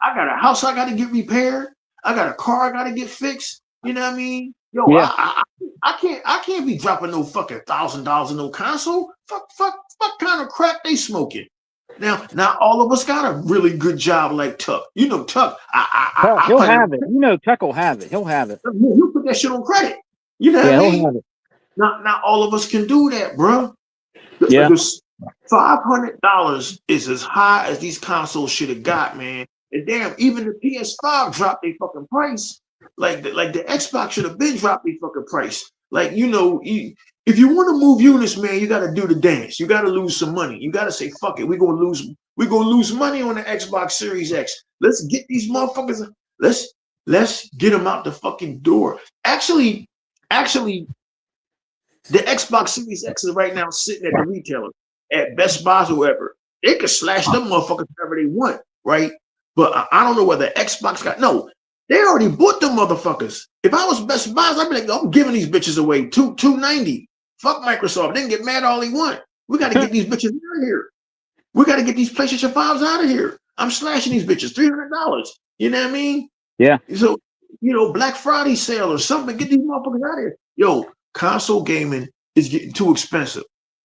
I got a house I got to get repaired. I got a car I got to get fixed. You know what I mean? Yo,
Yeah.
I can't be dropping no fucking $1,000 in no console. Fuck kind of crap they smoking. Now, not all of us got a really good job like Tuck. You know Tuck.
Tuck, he'll have it. You know, Tuck will have it. He'll have it.
He'll put that shit on credit. You know
Yeah,
what I
he'll
mean?
have it.
Not all of us can do that, bro.
Yeah.
$500 is as high as these consoles should have got, man. And damn, even the PS5 dropped their fucking price. Like the Xbox should have been dropped their fucking price. Like, you know, if you want to move units, man, you got to do the dance. You got to lose some money. You got to say, fuck it, we're gonna lose money on the Xbox Series X. Let's get these motherfuckers. Let's get them out the fucking door. Actually, the Xbox Series X is right now sitting at the retailer, at Best Buy or whoever. They could slash them motherfuckers wherever they want, right? But I don't know whether Xbox got no. They already bought them motherfuckers. If I was Best Buy, I'd be like, I'm giving these bitches away $290. Fuck Microsoft. They can get mad all they want. We got to get these bitches out of here. We got to get these PlayStation 5s out of here. I'm slashing these bitches $300. You know what I mean?
Yeah.
So, you know, Black Friday sale or something. Get these motherfuckers out of here. Yo, console gaming is getting too expensive.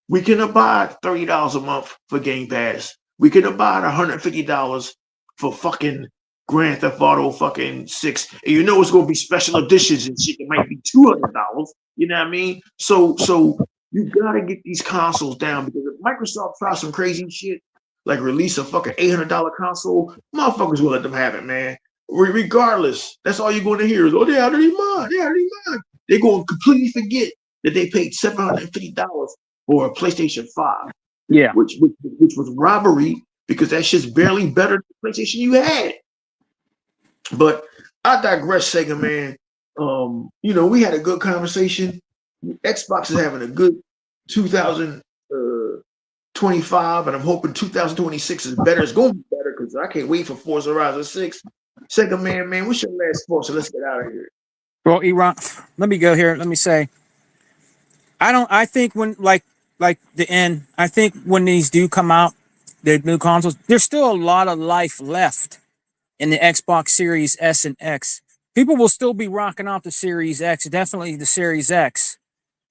We can abide $30 a month for Game Pass. We can abide $150 for fucking Grand Theft Auto fucking 6. And you know it's gonna be special editions and shit. It might be $200. You know what I mean? So you gotta get these consoles down because if Microsoft tries some crazy shit, like release a fucking $800 console, motherfuckers will let them have it, man. Regardless, that's all you're going to hear is, oh, they out of their mind. They out of their mind. They're going to completely forget that they paid $750 for a PlayStation 5.
Yeah.
Which was robbery because that shit's barely better than the PlayStation you had. But I digress, Sega man. You know, we had a good conversation. Xbox is having a good 2025, and I'm hoping 2026 is better. It's going to be better because I can't wait for Forza Horizon 6. Sega man, what's your last thought? So let's get out of here.
Well, Erock, let me go here. Let me say, I think when like the end, I think when these do come out, the new consoles, there's still a lot of life left in the Xbox Series S and X. People will still be rocking off the Series X, definitely the Series X,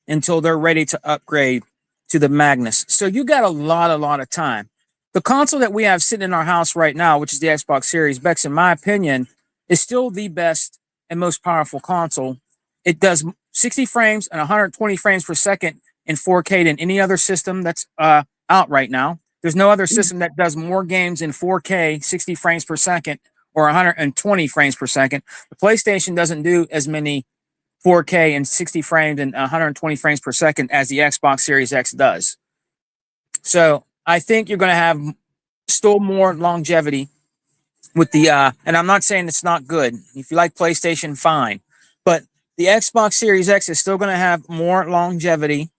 until they're ready to upgrade to the Magnus. So you got a lot of time. The console that we have sitting in our house right now, which is the Xbox Series X, in my opinion, is still the best and most powerful console. It does 60 frames and 120 frames per second in 4K than any other system that's out right now. There's no other system that does more games in 4K, 60 frames per second, or 120 frames per second. The PlayStation doesn't do as many 4K and 60 frames and 120 frames per second as the Xbox Series X does. So I think you're going to have still more longevity with the and I'm not saying it's not good. If you like PlayStation, fine, but the Xbox Series X is still going to have more longevity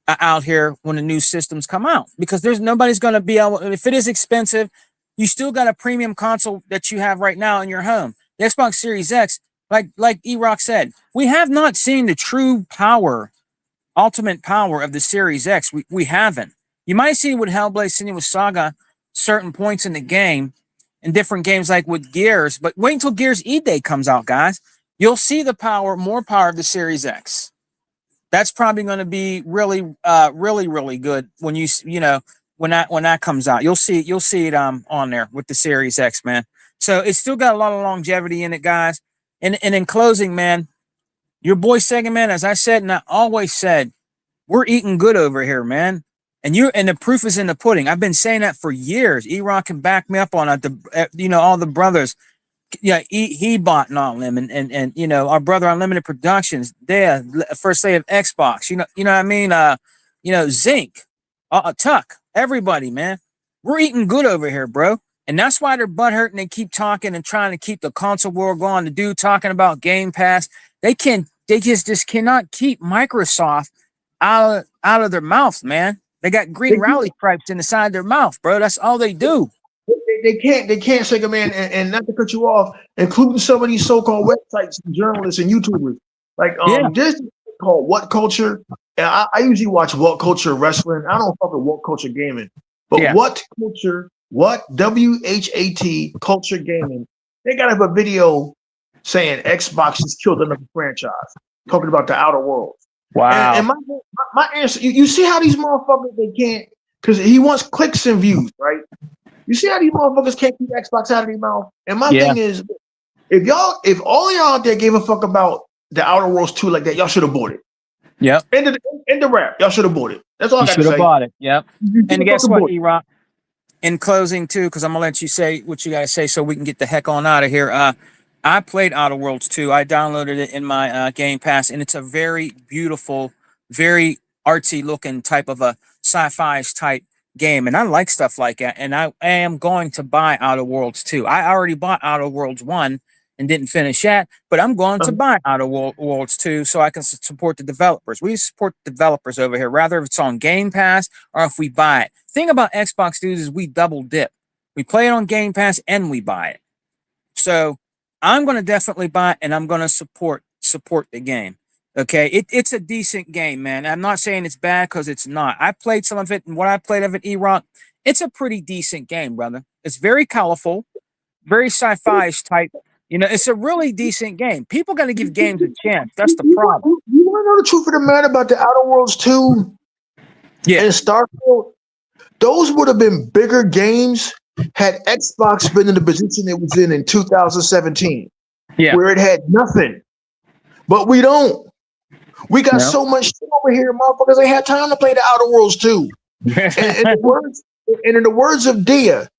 out here when the new systems come out, because there's nobody's going to be able, if it is expensive, you still got a premium console that you have right now in your home. The Xbox Series X, like E-Rock said, we have not seen the true power, ultimate power of the Series X. We haven't. You might see with Hellblade Senua's Saga certain points in the game, in different games like with Gears, but wait until Gears E-Day comes out, guys. You'll see the power, more power of the Series X. That's probably going to be really, really good when when that comes out. You'll see it on there with the Series X, man. So it's still got a lot of longevity in it, guys. And in closing, man, your boy Sega Man, as I said and I always said, we're eating good over here, man. And the proof is in the pudding. I've been saying that for years. E-Rock can back me up on it. All the brothers. Yeah, he bought and all them, and our brother Unlimited Productions, there, first day of Xbox, you know what I mean, Zinc, Tuck, everybody, man, we're eating good over here, bro, and that's why they're butthurt and they keep talking and trying to keep the console war going. The dude talking about Game Pass, they just cannot keep Microsoft out of their mouth, man. They got green rally stripes in the side of their mouth, bro. That's all they do.
They can't Sega Man, and not to cut you off, including some of these so-called websites, and journalists and YouTubers. Like this called What Culture. And I usually watch What Culture Wrestling. I don't fuck with What Culture Gaming. But What Culture, WHAT Culture Gaming, they gotta have a video saying Xbox has killed another franchise, talking about the Outer Worlds.
Wow.
And my answer, you see how these motherfuckers, they can't, because he wants clicks and views, right? You see how these motherfuckers can't keep Xbox out of their mouth? And my thing is, if all y'all out there gave a fuck about the Outer Worlds 2 like that, y'all should have bought it.
Yep.
End the rap. Y'all should have bought it. That's all I got to say.
Should have bought it. Yep. And guess what, E-Rock? In closing, too, because I'm going to let you say what you got to say so we can get the heck on out of here. I played Outer Worlds 2. I downloaded it in my Game Pass, and it's a very beautiful, very artsy-looking type of a sci-fi type game, and I like stuff like that, and I am going to buy Outer Worlds 2. I already bought Outer Worlds 1 and didn't finish that, but I'm going to buy Outer Worlds 2 so I can support the developers. We support the developers over here, rather if it's on Game Pass or if we buy it. Thing about Xbox dudes is we double dip. We play it on Game Pass and we buy it. So I'm going to definitely buy it, and I'm going to support the game. Okay, it's a decent game, man. I'm not saying it's bad, because it's not. I played some of it, and what I played of it, E-Rock, it's a pretty decent game, brother. It's very colorful, very sci-fi type. It's a really decent game. People got to give games a chance. That's the problem.
You want to know the truth of the matter about the Outer Worlds 2 and Starfield? Those would have been bigger games had Xbox been in the position it was in 2017, where it had nothing. But we don't. We got so much shit over here, motherfuckers. They had time to play the Outer Worlds 2. and in the words of Dia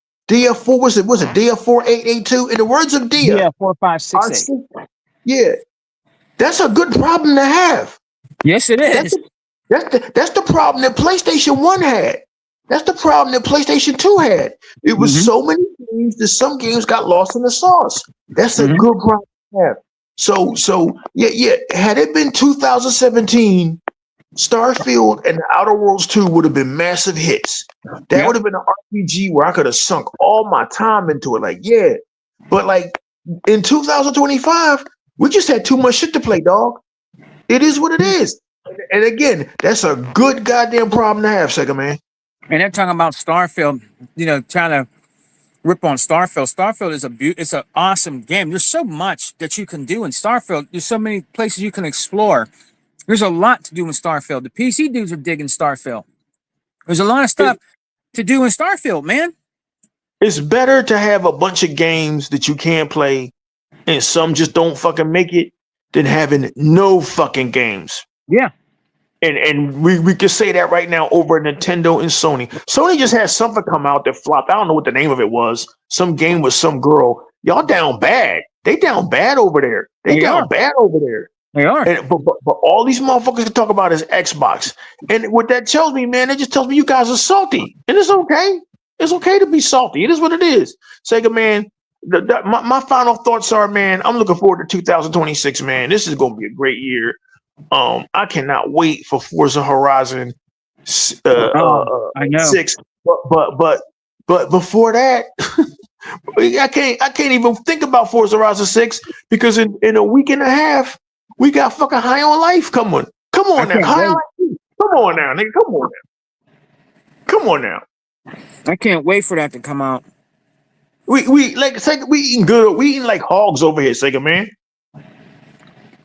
4, was it Dia 4882? In the words of Dia
4568.
Yeah, that's a good problem to have.
Yes, it is.
That's the problem that PlayStation 1 had. That's the problem that PlayStation 2 had. It was so many games that some games got lost in the sauce. That's a good problem to have. So had it been 2017, Starfield and the Outer Worlds 2 would have been massive hits. That would have been an RPG where I could have sunk all my time into it. But like in 2025, we just had too much shit to play, dog. It is what it is. And again, that's a good goddamn problem to have, Sega Man.
And they're talking about Starfield, trying to rip on Starfield. Starfield is it's an awesome game. There's so much that you can do in Starfield. There's so many places you can explore. There's a lot to do in Starfield. The PC dudes are digging Starfield. There's a lot of stuff to do in Starfield, man.
It's better to have a bunch of games that you can play and some just don't fucking make it than having no fucking games.
Yeah.
And we can say that right now over Nintendo and Sony. Sony just had something come out that flopped. I don't know what the name of it was. Some game with some girl. Y'all down bad. They down bad over there. They down bad over there.
They are.
And but all these motherfuckers can talk about is Xbox. And what that tells me, man, it just tells me you guys are salty. And it's okay. It's okay to be salty. It is what it is. Sega, man, my final thoughts are, man, I'm looking forward to 2026, man. This is going to be a great year. I cannot wait for Forza Horizon
I know.
6. But before that, I can't even think about Forza Horizon 6 because in a week and a half, we got fucking High on Life. Come on now. High on Life. Come on now, nigga. Come on now.
I can't wait for that to come out.
We like Sega, we eating good. We eating like hogs over here, Sega, man.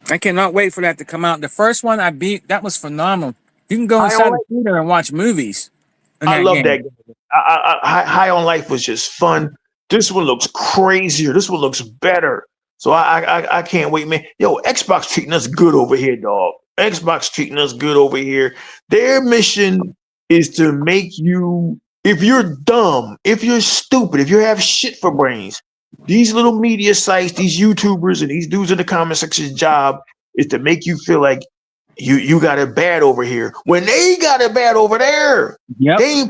I cannot wait for that to come out. The first one I beat, that was phenomenal. You can go inside the theater and watch movies.
I love that game. High on Life was just fun. This one looks crazier. This one looks better. So I can't wait, man. Yo, Xbox treating us good over here, dog. Xbox treating us good over here. Their mission is to make you, if you're dumb, if you're stupid, if you have shit for brains, these little media sites, these YouTubers and these dudes in the comment section's job is to make you feel like you got it bad over here when they got it bad over there.
Yep.
They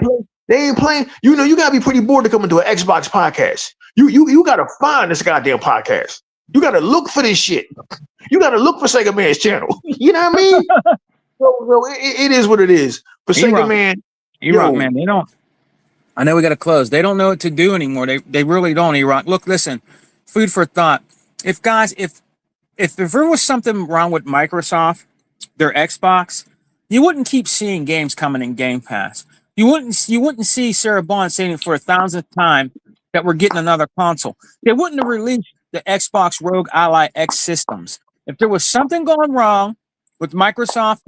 ain't playing. You know, you gotta be pretty bored to come into an Xbox podcast. You gotta find this goddamn podcast. You gotta look for this shit. You gotta look for Sega Man's channel. You know what I mean? so it is what it is. For Sega Man,
E-Rock, man, they don't. I know we gotta close. They don't know what to do anymore. They really don't. E-Rock, look, listen. Food for thought. If there was something wrong with Microsoft, their Xbox, you wouldn't keep seeing games coming in Game Pass. You wouldn't see Sarah Bond saying for 1,000th time that we're getting another console. They wouldn't have released the Xbox Rogue Ally X systems. If there was something going wrong with Microsoft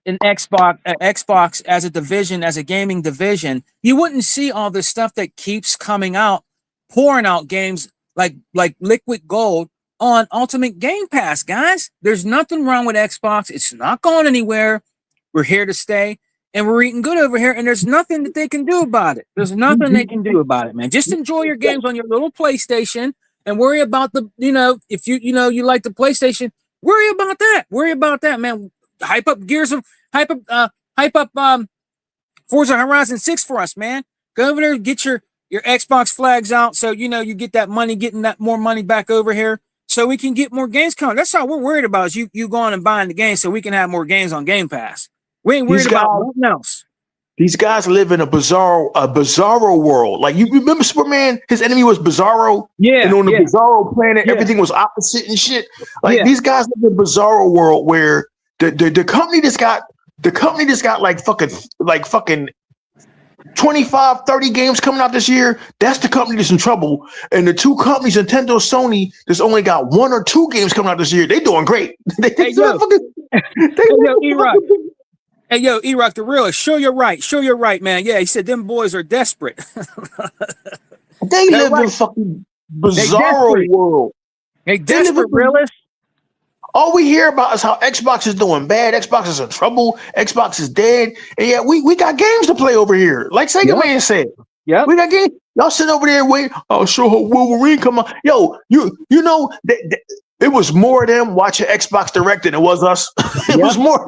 and Xbox as a division, as a gaming division, you wouldn't see all this stuff that keeps coming out, pouring out games like Liquid Gold on Ultimate Game Pass, guys. There's nothing wrong with Xbox. It's not going anywhere. We're here to stay, and we're eating good over here, and there's nothing that they can do about it. There's nothing they can do about it, man. Just enjoy your games on your little PlayStation and worry about if you like the PlayStation, worry about that. Worry about that, man. Hype up Forza Horizon 6 for us, man. Go over there and get your Xbox flags out so you get that money, getting that more money back over here so we can get more games coming. That's all we're worried about is you going and buying the game so we can have more games on Game Pass. We ain't worried about nothing else.
These guys live in a bizarro world. Like, you remember Superman? His enemy was Bizarro. Yeah. And on the Bizarro planet, everything was opposite and shit. Like, these guys live in a bizarro world where the company that's got like fucking 25, 30 games coming out this year, that's the company that's in trouble. And the two companies, Nintendo, Sony, that's only got 1 or 2 games coming out this year, they doing great.
Hey, yo, E-Rock, the realist, show you're right, man. Yeah, he said them boys are desperate.
They live in a fucking bizarro world.
They desperate, realist.
All we hear about is how Xbox is doing bad. Xbox is in trouble. Xbox is dead. And yet we got games to play over here. Like Sega Man said. Yeah, we got games. Y'all sitting over there waiting. I'll show her Wolverine come on. Yo, you know that it was more of them watching Xbox Direct than it was us. It was more.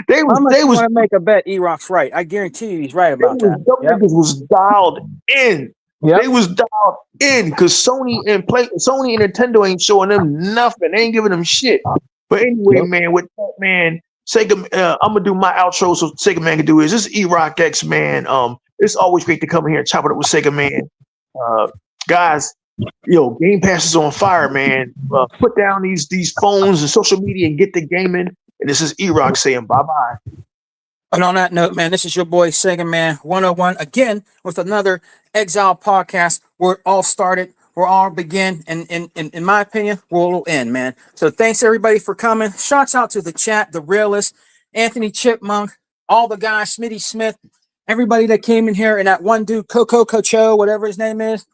They was
to make a bet. E-Rock's right. I guarantee you he's right about that.
Niggas was dialed in. They was dialed in because Sony and Nintendo ain't showing them nothing. They ain't giving them shit. But anyway, man, with that, man, Sega, I'm gonna do my outro so Sega Man can do his. This is E-Rock X, man. It's always great to come in here and chop it up with Sega Man. Guys, Game Pass is on fire, man. Put down these phones and social media and get the gaming. And this is E-Rock saying bye-bye.
And on that note, man, this is your boy Sega Man 101 again with another Exile podcast where it all started, where all began, and in my opinion, where it'll end, man. So thanks everybody for coming. Shouts out to the chat, the realist, Anthony Chipmunk, all the guys, Smitty Smith, everybody that came in here, and that one dude, Coco Cocho, whatever his name is.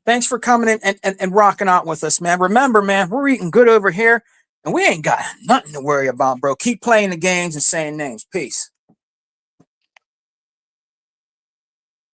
Thanks for coming in and rocking out with us, man. Remember, man, we're eating good over here, and we ain't got nothing to worry about, bro. Keep playing the games and saying names. Peace.